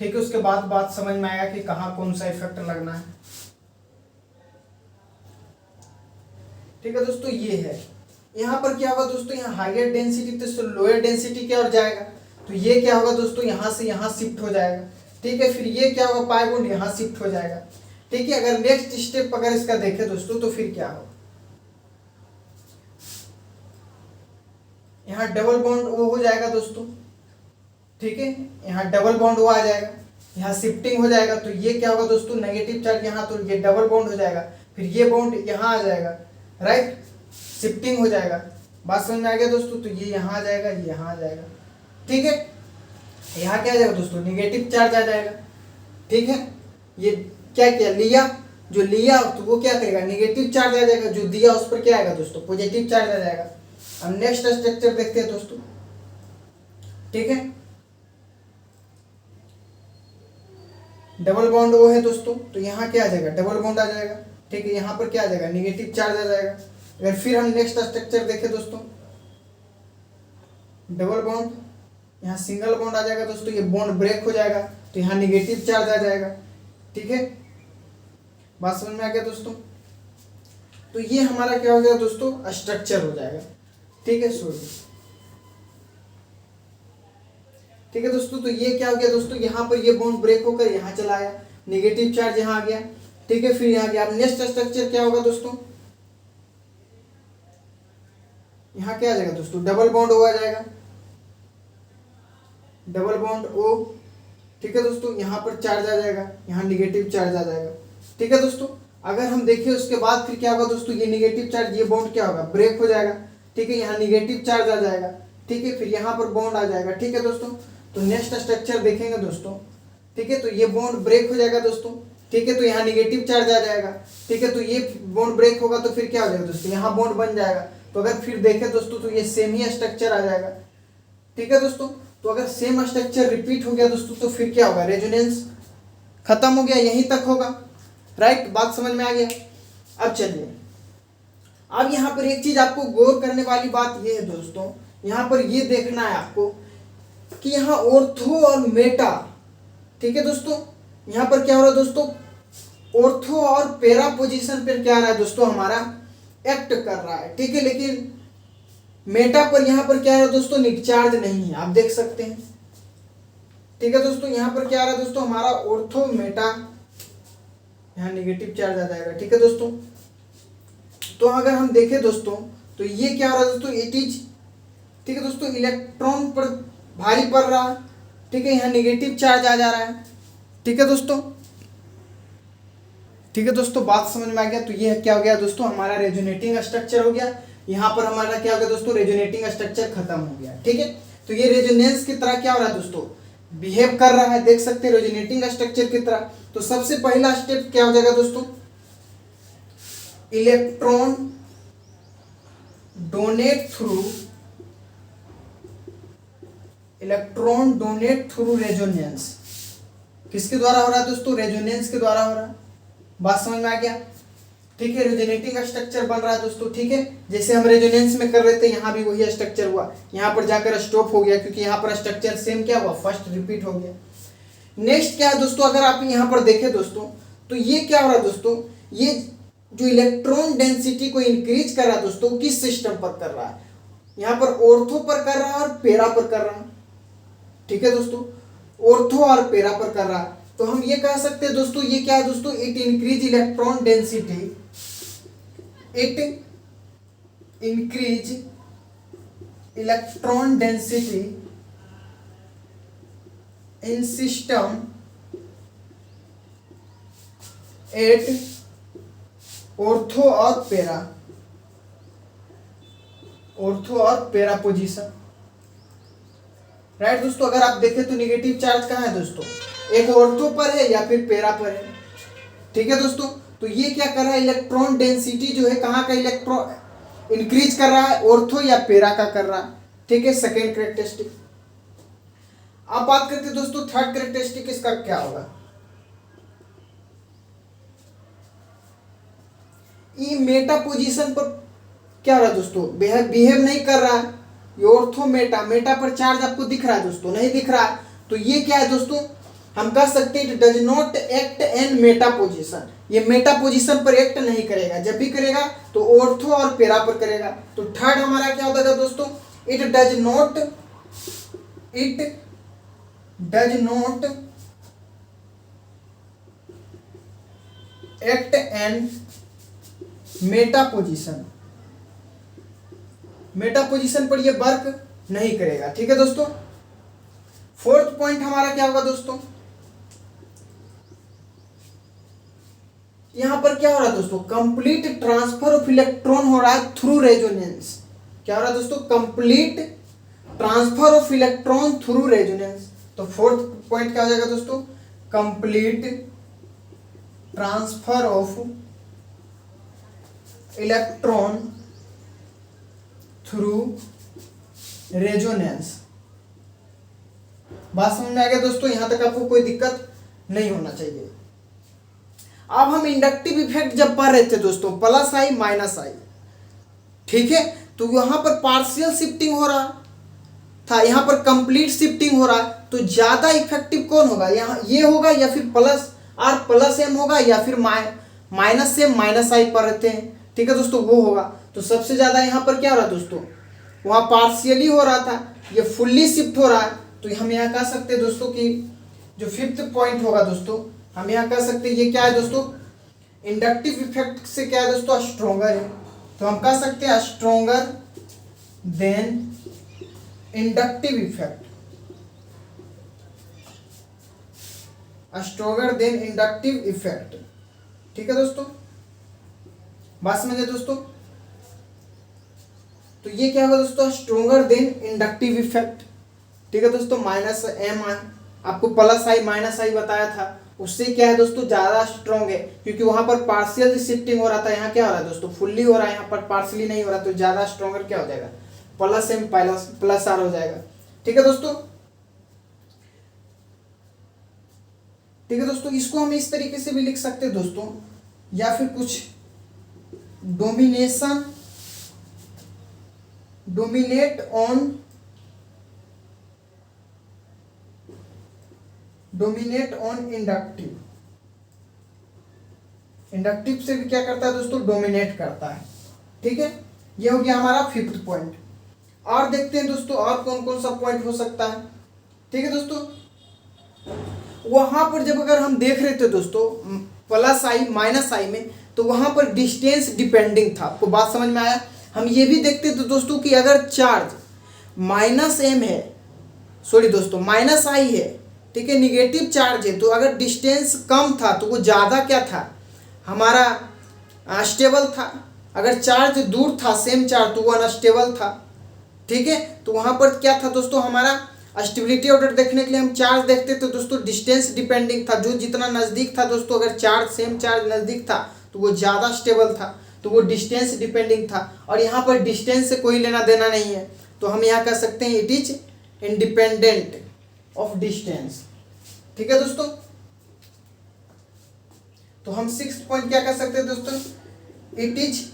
ठीक है, उसके बाद बात समझ में आएगा कि कहाँ कौन सा इफेक्ट लगना है। ठीक है दोस्तों, ये है, यहाँ पर क्या होगा दोस्तों, यहाँ हाइयर डेंसिटी तो लोअर डेंसिटी की ओर जाएगा, तो ये क्या होगा दोस्तों, यहाँ से यहाँ शिफ्ट हो जाएगा। ठीक है, फिर ये क्या होगा, पाई बॉन्ड यहाँ शिफ्ट हो जाएगा। ठीक है, अगर नेक्स्ट स्टेप अगर इसका देखें दोस्तों तो फिर क्या होगा, यहाँ डबल बॉन्ड वो हो जाएगा दोस्तों। ठीक है, यहाँ डबल बॉन्ड वो आ जाएगा, यहाँ शिफ्टिंग हो जाएगा, तो ये क्या होगा दोस्तों, नेगेटिव चार्ज यहाँ, तो ये डबल बॉन्ड हो जाएगा, फिर ये बॉन्ड यहाँ आ जाएगा, राइट, शिफ्टिंग हो जाएगा। बात समझ में आ गया दोस्तों, तो ये यहाँ आ जाएगा, ये यहाँ आ जाएगा, ठीक है। यहाँ क्या आ जाएगा दोस्तों, निगेटिव चार्ज आ जाएगा, ठीक है। ये क्या किया, लिया, जो लिया तो वो क्या करेगा, निगेटिव चार्ज आ जाएगा, जो दिया उस पर क्या आएगा दोस्तों, पॉजिटिव चार्ज आ जाएगा। अब नेक्स्ट स्ट्रक्चर देखते हैं दोस्तों, ठीक है। डबल बॉन्ड वो है दोस्तों, तो यहाँ क्या आ जाएगा, डबल बॉन्ड आ जाएगा, ठीक है। यहाँ पर क्या आ जाएगा, निगेटिव चार्ज आ जाएगा। अगर फिर हम नेक्स्ट स्ट्रक्चर देखें दोस्तों, डबल बॉन्ड, यहाँ सिंगल बॉन्ड आ जाएगा दोस्तों, ये बॉन्ड ब्रेक हो जाएगा, तो यहाँ निगेटिव चार्ज आ जाएगा, ठीक है। बात समझ में आ गया दोस्तों, तो ये हमारा क्या हो गया दोस्तों, स्ट्रक्चर हो जाएगा, ठीक है। सॉरी, ठीक है दोस्तों, तो ये क्या हो गया दोस्तों, यहाँ पर ये बॉन्ड ब्रेक होकर यहाँ चला आया, निगेटिव चार्ज यहाँ आ गया, ठीक है। फिर यहाँ गया, अब नेक्स्ट स्ट्रक्चर क्या होगा दोस्तों, यहाँ क्या आ जाएगा दोस्तों, डबल बॉन्ड ओ आ जाएगा, डबल बॉन्ड ओ, ठीक है दोस्तों। यहाँ पर चार्ज आ जाएगा, यहाँ निगेटिव चार्ज आ जाएगा, ठीक है दोस्तों। अगर हम देखें उसके बाद फिर क्या होगा दोस्तों, ये निगेटिव चार्ज, ये बॉन्ड क्या होगा, ब्रेक हो जाएगा, ठीक है। यहाँ निगेटिव चार्ज आ जाएगा, ठीक है, फिर यहाँ पर बॉन्ड आ जाएगा, ठीक है दोस्तों। तो नेक्स्ट स्ट्रक्चर देखेंगे दोस्तों, ठीक है, तो ये बॉन्ड ब्रेक हो जाएगा दोस्तों, ठीक है, तो यहाँ निगेटिव चार्ज आ जाएगा, ठीक है, तो ये बॉन्ड ब्रेक होगा तो फिर क्या हो जाएगा दोस्तों, यहाँ बॉन्ड बन जाएगा। तो अगर फिर देखें दोस्तों, तो ये सेम ही स्ट्रक्चर आ जाएगा, ठीक है दोस्तों। तो अगर सेम स्ट्रक्चर रिपीट हो गया दोस्तों, तो फिर क्या होगा, रेजोनेंस खत्म हो गया, यहीं तक होगा, राइट। बात समझ में आ गया। अब चलिए, अब यहाँ पर एक चीज आपको गौर करने वाली बात ये है दोस्तों, यहाँ पर ये देखना है आपको कि यहाँ ऑर्थो और मेटा, ठीक है दोस्तों, यहाँ पर क्या हो रहा है दोस्तों, ऑर्थो और पेरा पोजीशन पर क्या आ रहा है दोस्तों, हमारा एक्ट कर रहा है, ठीक है। लेकिन मेटा पर यहाँ पर क्या है दोस्तों, चार्ज नहीं है, आप देख सकते हैं, ठीक है दोस्तों। यहाँ पर क्या आ रहा है दोस्तों, हमारा ऑर्थो मेटा, यहाँ निगेटिव चार्ज आ जाएगा, ठीक है दोस्तों। तो अगर हम देखें दोस्तों, तो ये क्या हो रहा है दोस्तों, इट इज, ठीक है दोस्तों, इलेक्ट्रॉन पर भारी पड़ रहा है, ठीक है, यहाँ निगेटिव चार्ज आ जा रहा है, ठीक है दोस्तों, ठीक है दोस्तों। बात समझ में आ गया। तो ये क्या हो गया दोस्तों, हमारा रेजोनेटिंग स्ट्रक्चर हो गया। यहाँ पर हमारा क्या हो गया दोस्तों, रेजोनेटिंग स्ट्रक्चर खत्म हो गया, ठीक है। तो ये रेजोनेंस की तरह क्या हो रहा है दोस्तों, बिहेव कर रहा है, देख सकते हैं रेजोनेटिंग स्ट्रक्चर की तरह। तो सबसे पहला स्टेप क्या हो जाएगा दोस्तों, इलेक्ट्रॉन डोनेट थ्रू रेजोनेंस, किसके द्वारा हो रहा है दोस्तों, रेजोनेंस के द्वारा हो रहा है। बात समझ में आ गया, ठीक है। रेजोनेटिंग स्ट्रक्चर बन रहा है दोस्तों, ठीक है, जैसे हम रेजोनेंस में कर रहे थे, यहाँ भी वही स्ट्रक्चर हुआ, यहाँ पर जाकर स्टॉप हो गया, क्योंकि यहाँ पर स्ट्रक्चर सेम क्या हुआ, फर्स्ट रिपीट हो गया। नेक्स्ट क्या है दोस्तों, अगर आप यहाँ पर देखें दोस्तों, तो ये क्या हो रहा है दोस्तों, ये जो इलेक्ट्रॉन डेंसिटी को इंक्रीज कर रहा है दोस्तों, किस सिस्टम पर कर रहा है, यहाँ पर ऑर्थो पर कर रहा है और पेरा पर कर रहा है, ठीक है दोस्तों, ऑर्थो और पेरा पर कर रहा है। तो हम ये कह सकते हैं दोस्तों, ये क्या है दोस्तों, it increase electron density, it increase electron density in system at ortho और पेरा पोजीशन, राइट दोस्तों। अगर आप देखें तो निगेटिव चार्ज कहाँ है दोस्तों, एक ऑर्थो पर है या फिर पेरा पर है, ठीक है दोस्तों। तो ये क्या कर रहा है, इलेक्ट्रॉन डेंसिटी जो है कहाँ का इलेक्ट्रॉन इंक्रीज कर रहा है, ऑर्थो या पेरा का कर रहा है, ठीक है, सेकेंड कैरेक्टरिस्टिक। अब बात करते हैं दोस्तों थर्ड कैरेक्टरिस्टिक, इसका क्या होगा, ये मेटा पोजीशन पर क्या हो रहा है दोस्तों, बिहेव नहीं कर रहा है, ये ऑर्थो मेटा पर चार्ज आपको दिख रहा है दोस्तों, नहीं दिख रहा है। तो ये क्या है दोस्तों, हम कह सकते हैं it does not act in Meta position, ये मेटा पोजीशन पर एक्ट नहीं करेगा, जब भी करेगा तो ऑर्थो और पेरा पर करेगा। तो थर्ड हमारा क्या होता है दोस्तों, it does not act in Meta position पर ये वर्क नहीं करेगा, ठीक है दोस्तों। फोर्थ पॉइंट हमारा क्या होगा दोस्तों, यहाँ पर क्या हो रहा है दोस्तों, कंप्लीट ट्रांसफर ऑफ इलेक्ट्रॉन हो रहा है थ्रू रेजोनेंस। क्या हो रहा है दोस्तों, complete transfer of electron through resonance. तो फोर्थ पॉइंट क्या हो जाएगा दोस्तों, complete transfer of electron through resonance. बात समझ में आ गया दोस्तों, यहां तक आपको कोई दिक्कत नहीं होना चाहिए। अब हम इंडक्टिव इफेक्ट जब पढ़ रहे थे दोस्तों, प्लस आई माइनस आई, ठीक है, तो यहां पर पार्शियल शिफ्टिंग हो रहा था, यहां पर कंप्लीट शिफ्टिंग हो रहा है, तो ज्यादा इफेक्टिव कौन होगा, यहाँ ये होगा या फिर प्लस आर प्लस एम होगा या फिर माइनस एम माइनस आई पढ़ रहे थे, ठीक है दोस्तों, वो होगा। तो सबसे ज्यादा यहाँ पर क्या हो रहा है दोस्तों, वहाँ पार्शियली हो रहा था, ये फुल्ली शिफ्ट हो रहा है। तो हम यहाँ कह सकते हैं दोस्तों कि जो फिफ्थ पॉइंट होगा दोस्तों, हम यहाँ कह सकते हैं ये क्या है दोस्तों, इंडक्टिव इफेक्ट से क्या है दोस्तों, स्ट्रोंगर है। तो हम कह सकते हैं stronger then inductive effect, stronger then inductive effect, ठीक है दोस्तों, बात समझे दोस्तों। तो ये क्या होगा दोस्तों, स्ट्रोंगर देन इंडक्टिव इफेक्ट, ठीक है दोस्तों। माइनस एम आई, आपको प्लस आई माइनस आई बताया था, उससे क्या है दोस्तों, ज्यादा स्ट्रॉन्ग है, क्योंकि वहां पर पार्शियल शिफ्टिंग हो रहा था, यहाँ क्या हो रहा है दोस्तों, फुल्ली हो रहा है, यहाँ पर पार्शियली नहीं हो रहा, तो ज्यादा स्ट्रॉन्गर क्या हो जाएगा, प्लस एम प्लस आर हो जाएगा, ठीक है दोस्तों। ठीक है दोस्तों, इसको हम इस तरीके से भी लिख सकते हैं दोस्तों, या फिर कुछ डोमिनेट ऑन इंडक्टिव। इंडक्टिव से भी क्या करता है दोस्तों, डोमिनेट करता है, ठीक है। ये हो गया हमारा फिफ्थ पॉइंट। और देखते हैं दोस्तों और कौन कौन सा पॉइंट हो सकता है, ठीक है दोस्तों। वहां पर जब अगर हम देख रहे थे दोस्तों प्लस आई माइनस आई में, तो वहां पर डिस्टेंस डिपेंडिंग था, आपको बात समझ में आया। हम ये भी देखते थे दोस्तों कि अगर चार्ज माइनस एम है, सॉरी दोस्तों माइनस आई है, ठीक है, निगेटिव चार्ज है, तो अगर डिस्टेंस कम था तो वो ज़्यादा क्या था, हमारा स्टेबल था। अगर चार्ज दूर था सेम चार्ज तो वो अनस्टेबल था, ठीक है। तो वहाँ पर क्या था दोस्तों, हमारा स्टेबिलिटी ऑर्डर देखने के लिए हम चार्ज देखते थे दोस्तों, डिस्टेंस डिपेंडिंग था, जो जितना नज़दीक था दोस्तों, अगर चार्ज सेम चार्ज नज़दीक था तो वो ज़्यादा स्टेबल था, तो वो डिस्टेंस डिपेंडिंग था। और यहाँ पर डिस्टेंस से कोई लेना देना नहीं है, तो हम यहाँ कह सकते हैं it is independent of distance, ठीक है दोस्तों। तो हम सिक्स्थ पॉइंट क्या कह सकते हैं दोस्तों, it is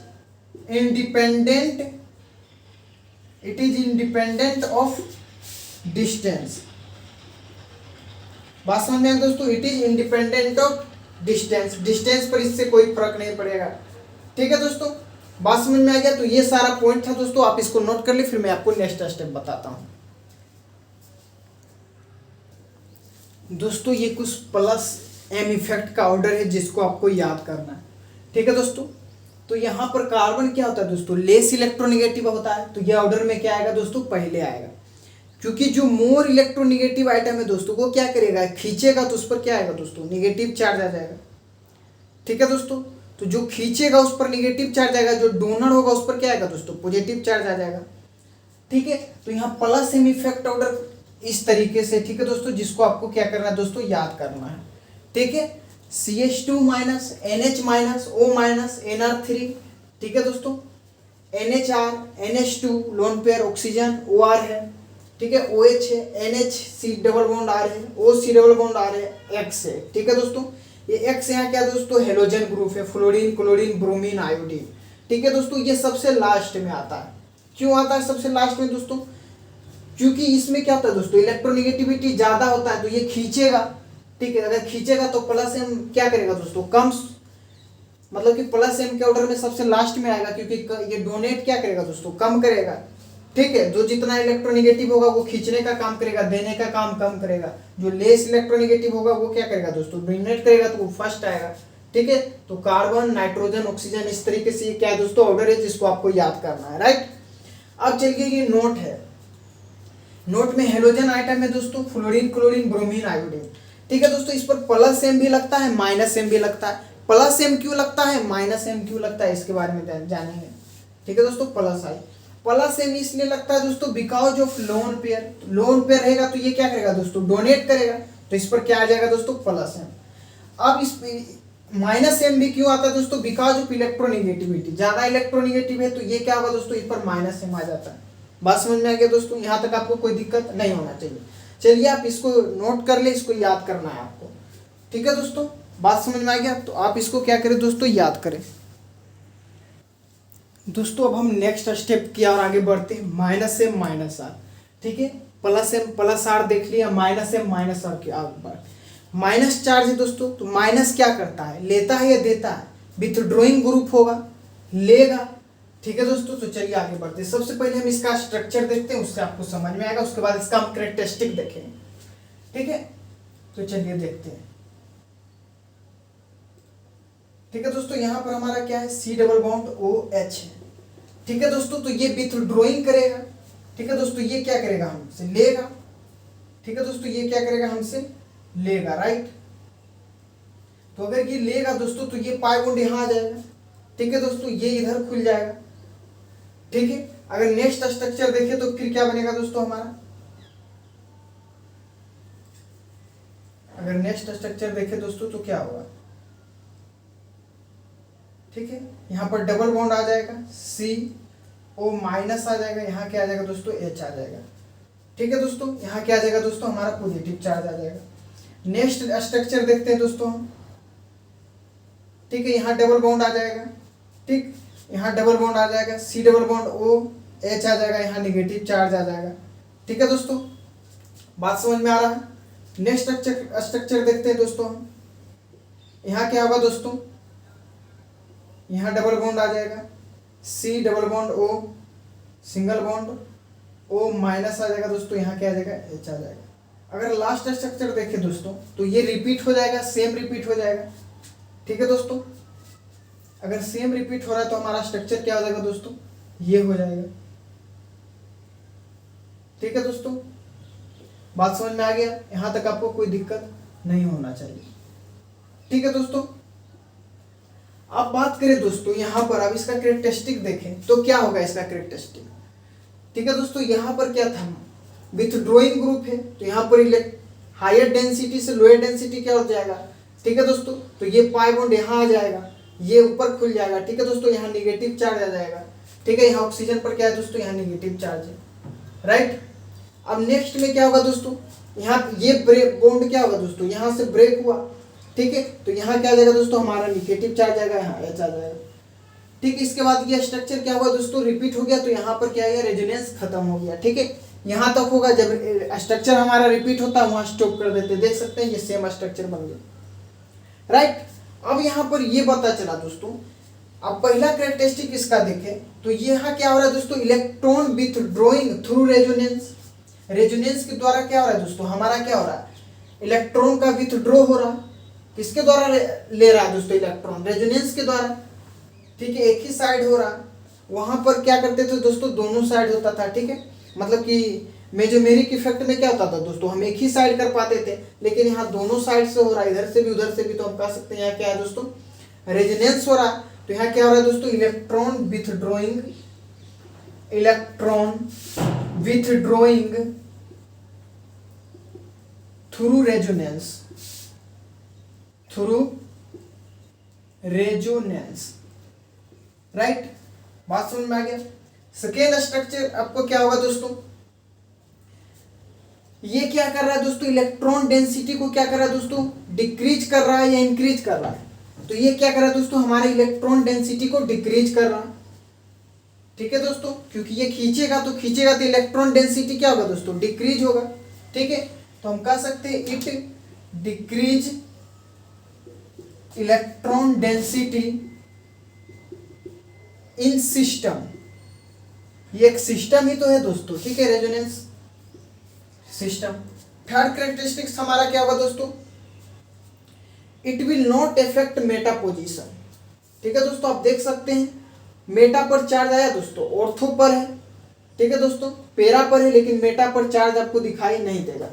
independent of distance. बात समझ में आया दोस्तों, it is independent of distance, distance पर इससे कोई फर्क नहीं पड़ेगा, ठीक है दोस्तों। बात समझ में आ गया। तो ये सारा पॉइंट था दोस्तों, आप इसको नोट कर ले, फिर मैं आपको नेक्स्ट स्टेप बताता हूं दोस्तों। ये कुछ प्लस एम इफेक्ट का ऑर्डर है जिसको आपको याद करना है, ठीक है दोस्तों। तो यहाँ पर कार्बन क्या होता है दोस्तों, लेस इलेक्ट्रोनिगेटिव होता है, तो ये ऑर्डर में क्या आएगा दोस्तों, पहले आएगा, क्योंकि जो मोर इलेक्ट्रोनिगेटिव आइटम है दोस्तों वो क्या करेगा, खींचेगा, तो उस पर क्या आएगा दोस्तों, निगेटिव चार्ज आ जाएगा, ठीक है दोस्तों। तो जो खींचेगा उस पर निगेटिव चार्ज आएगा, जो डोनर होगा उस पर क्या आएगा दोस्तों, पॉजिटिव चार्ज आ जाएगा, ठीक है। तो यहाँ प्लस एम इफेक्ट ऑर्डर इस तरीके से, ठीक है दोस्तों, जिसको आपको क्या करना है दोस्तों, याद करना है, ठीक है। CH2 minus NH minus O minus NR3, ठीक है दोस्तों। NHR NH2 lone pair oxygen OR है, ठीक है। OH है, NH C double bond R है, OC डबल बॉन्ड R है, X है, ठीक है दोस्तों। ये X यहाँ क्या दोस्तों, हेलोजन ग्रुप है, फ्लोरीन क्लोरीन ब्रोमीन आयोडीन, ठीक है दोस्तों। ये सबसे लास्ट में आता है, क्यों आता है सबसे लास्ट में दोस्तों, क्योंकि इसमें क्या होता है दोस्तों, इलेक्ट्रोनिगेटिविटी ज़्यादा होता है, तो ये खींचेगा, ठीक है। अगर खींचेगा तो प्लस एम क्या करेगा दोस्तों, कम, मतलब कि प्लस एम के ऑर्डर में सबसे लास्ट में आएगा, क्योंकि ये डोनेट क्या करेगा दोस्तों, कम करेगा, ठीक है। जो जितना इलेक्ट्रोनिगेटिव होगा वो खींचने का काम करेगा, देने का काम कम करेगा। जो लेस इलेक्ट्रोनिगेटिव होगा वो क्या करेगा दोस्तों, डोनेट करेगा, तो वो फर्स्ट आएगा, ठीक है। तो कार्बन नाइट्रोजन ऑक्सीजन, इस तरीके से ये क्या है दोस्तों, ऑर्डर है जिसको आपको याद करना है, राइट। अब चलिए ये नोट है, नोट में हेलोजन आइटम है दोस्तों, फ्लोरीन क्लोरीन ब्रोमीन आयोडीन, ठीक है दोस्तों। इस पर प्लस एम भी लगता है माइनस एम भी लगता है, प्लस एम क्यों लगता है, माइनस एम क्यों लगता है, इसके बारे में जानेंगे। ठीक है दोस्तों, प्लस आई प्लस एम इसलिए लगता है दोस्तों because of lone pair. Lone pair रहेगा तो ये क्या करेगा दोस्तों, डोनेट करेगा, तो इस पर क्या आ जाएगा दोस्तों, प्लस एम। अब इस माइनस एम भी क्यों आता है दोस्तों, बिकॉज ऑफ इलेक्ट्रोनिगेटिविटी। ज्यादा इलेक्ट्रोनिगेटिव है तो ये क्या होगा दोस्तों, इस पर माइनस एम आ जाता है। बात समझ में आ गया दोस्तों, यहाँ तक आपको कोई दिक्कत नहीं होना चाहिए। चलिए आप इसको नोट कर ले, इसको याद करना है आपको। ठीक है दोस्तों, बात समझ में आ गया, तो आप इसको क्या करें दोस्तों, याद करें। दोस्तों अब हम नेक्स्ट स्टेप की और आगे बढ़ते हैं, माइनस एम माइनस आर। ठीक है, प्लस एम प्लस आर देख लिया, माइनस एम माइनस आर की आगे बढ़। माइनस चार्ज है दोस्तों, तो माइनस क्या करता है, लेता है या देता है, विथड्रॉइंग ग्रुप होगा, लेगा। ठीक है दोस्तों, तो चलिए आगे बढ़ते हैं। सबसे पहले हम इसका स्ट्रक्चर देखते हैं, उससे आपको समझ में आएगा, उसके बाद इसका हम कैरेक्टरिस्टिक देखेंगे। ठीक है, तो चलिए देखते हैं। ठीक है दोस्तों, यहाँ पर हमारा क्या है, C double bond O H है। ठीक है दोस्तों, तो ये विथड्रॉइंग करेगा। ठीक है दोस्तों, ये क्या करेगा, हमसे लेगा। ठीक है दोस्तों, ये क्या करेगा, हमसे लेगा, राइट। तो अगर ये लेगा दोस्तों तो ये पाई बॉन्ड यहाँ आ जाएगा। ठीक है दोस्तों, ये इधर खुल जाएगा। ठीक है, अगर नेक्स्ट स्ट्रक्चर देखें तो फिर क्या बनेगा दोस्तों हमारा, अगर नेक्स्ट स्ट्रक्चर देखें दोस्तों तो क्या होगा, ठीक है, यहाँ पर डबल बॉन्ड आ जाएगा, सी ओ माइनस आ जाएगा, यहाँ क्या आ जाएगा दोस्तों, एच आ जाएगा। ठीक है दोस्तों, यहाँ क्या आ जाएगा दोस्तों, हमारा पॉजिटिव चार्ज आ जाएगा। नेक्स्ट स्ट्रक्चर देखते हैं दोस्तों हम। ठीक है, यहाँ डबल बॉन्ड आ जाएगा। ठीक, यहाँ डबल बॉन्ड आ जाएगा, C double bond O H आ जाएगा, यहाँ नेगेटिव चार्ज आ जाएगा। ठीक है दोस्तों, बात समझ में आ रहा है। नेक्स्ट स्ट्रक्चर देखते हैं दोस्तों हम। यहाँ क्या होगा दोस्तों, यहाँ डबल बॉन्ड आ जाएगा, C double bond O single bond O minus आ जाएगा दोस्तों, यहाँ क्या आ जाएगा, एच आ जाएगा। अगर लास्ट स्ट्रक्चर देखें दोस्तों तो ये रिपीट हो जाएगा, सेम रिपीट हो जाएगा। ठीक है दोस्तों, अगर सेम रिपीट हो रहा है तो हमारा स्ट्रक्चर क्या हो जाएगा दोस्तों, ये हो जाएगा। ठीक है दोस्तों, बात समझ में आ गया, यहां तक आपको कोई दिक्कत नहीं होना चाहिए। ठीक है दोस्तों, अब बात करें दोस्तों यहां पर, अब इसका कैरेक्टरिस्टिक देखें तो क्या होगा इसका कैरेक्टरिस्टिक। ठीक है दोस्तों, यहां पर क्या था, विथड्रॉइंग ग्रुप है, तो यहाँ पर हायर डेंसिटी से लोअर डेंसिटी क्या हो जाएगा। ठीक है दोस्तों, तो ये पाई बॉन्ड यहाँ आ जाएगा, ये ऊपर खुल जाएगा। ठीक है दोस्तों, यहाँ नेगेटिव चार्ज आ जाएगा। ठीक है, यहाँ ऑक्सीजन पर क्या है दोस्तों, यहाँ नेगेटिव चार्ज है, राइट। अब नेक्स्ट में क्या होगा दोस्तों, यहाँ ये ब्रेक बॉन्ड क्या होगा दोस्तों, यहाँ से ब्रेक हुआ। ठीक है, तो यहाँ क्या आ जाएगा दोस्तों, हमारा नेगेटिव चार्ज आएगा, यहाँ एच आ जाएगा। ठीक है, इसके बाद ये स्ट्रक्चर क्या हुआ दोस्तों, रिपीट हो गया, तो यहाँ पर क्या है, रेजोनेंस खत्म हो गया। ठीक है, यहाँ तक होगा, जब स्ट्रक्चर हमारा रिपीट होता है वहां स्टॉप कर देते, देख सकते हैं ये सेम स्ट्रक्चर बन गया, राइट। अब यहाँ पर ये पता चला दोस्तों, अब पहला कैरेक्टरिस्टिक इसका देखें तो यहाँ क्या हो रहा है दोस्तों, electron withdrawing through resonance. Resonance के द्वारा क्या हो रहा है दोस्तों, हमारा क्या हो रहा है, इलेक्ट्रॉन का विथड्रॉ हो रहा, किसके द्वारा ले रहा है दोस्तों, इलेक्ट्रॉन रेजोनेंस के द्वारा। ठीक है, एक ही साइड हो रहा, वहां पर क्या करते थे दोस्तों, दोनों साइड होता था। ठीक है, मतलब कि मेजोमेरिक इफेक्ट में क्या होता था दोस्तों, हम एक ही साइड कर पाते थे, लेकिन यहाँ दोनों साइड से हो रहा है, इधर से भी उधर से भी, तो हम कह सकते हैं यहाँ क्या है दोस्तों, रेजोनेंस हो रहा। तो यहाँ क्या हो रहा है दोस्तों, electron withdrawing, electron withdrawing through resonance, through resonance, right. बात समझ में आ गया। सेकेंड स्ट्रक्चर आपको क्या होगा दोस्तों, ये क्या कर रहा है दोस्तों, इलेक्ट्रॉन डेंसिटी को क्या कर रहा है दोस्तों, डिक्रीज कर रहा है या इंक्रीज कर रहा है। तो ये क्या कर रहा है दोस्तों, हमारे इलेक्ट्रॉन डेंसिटी को डिक्रीज कर रहा है। ठीक है दोस्तों, क्योंकि ये खींचेगा तो इलेक्ट्रॉन डेंसिटी क्या होगा दोस्तों, डिक्रीज होगा। ठीक है, तो हम कह सकते हैं it decrease electron density in system. ये एक सिस्टम ही तो है दोस्तों। ठीक है, रेजोनेंस सिस्टम। थर्ड कैरेक्टरिस्टिक्स हमारा क्या होगा दोस्तों, it will not effect Meta position. ठीक है दोस्तों, आप देख सकते हैं मेटा पर चार्ज आया दोस्तों, ऑर्थो पर है। ठीक है दोस्तों, पेरा पर है, लेकिन मेटा पर चार्ज आपको दिखाई नहीं देगा।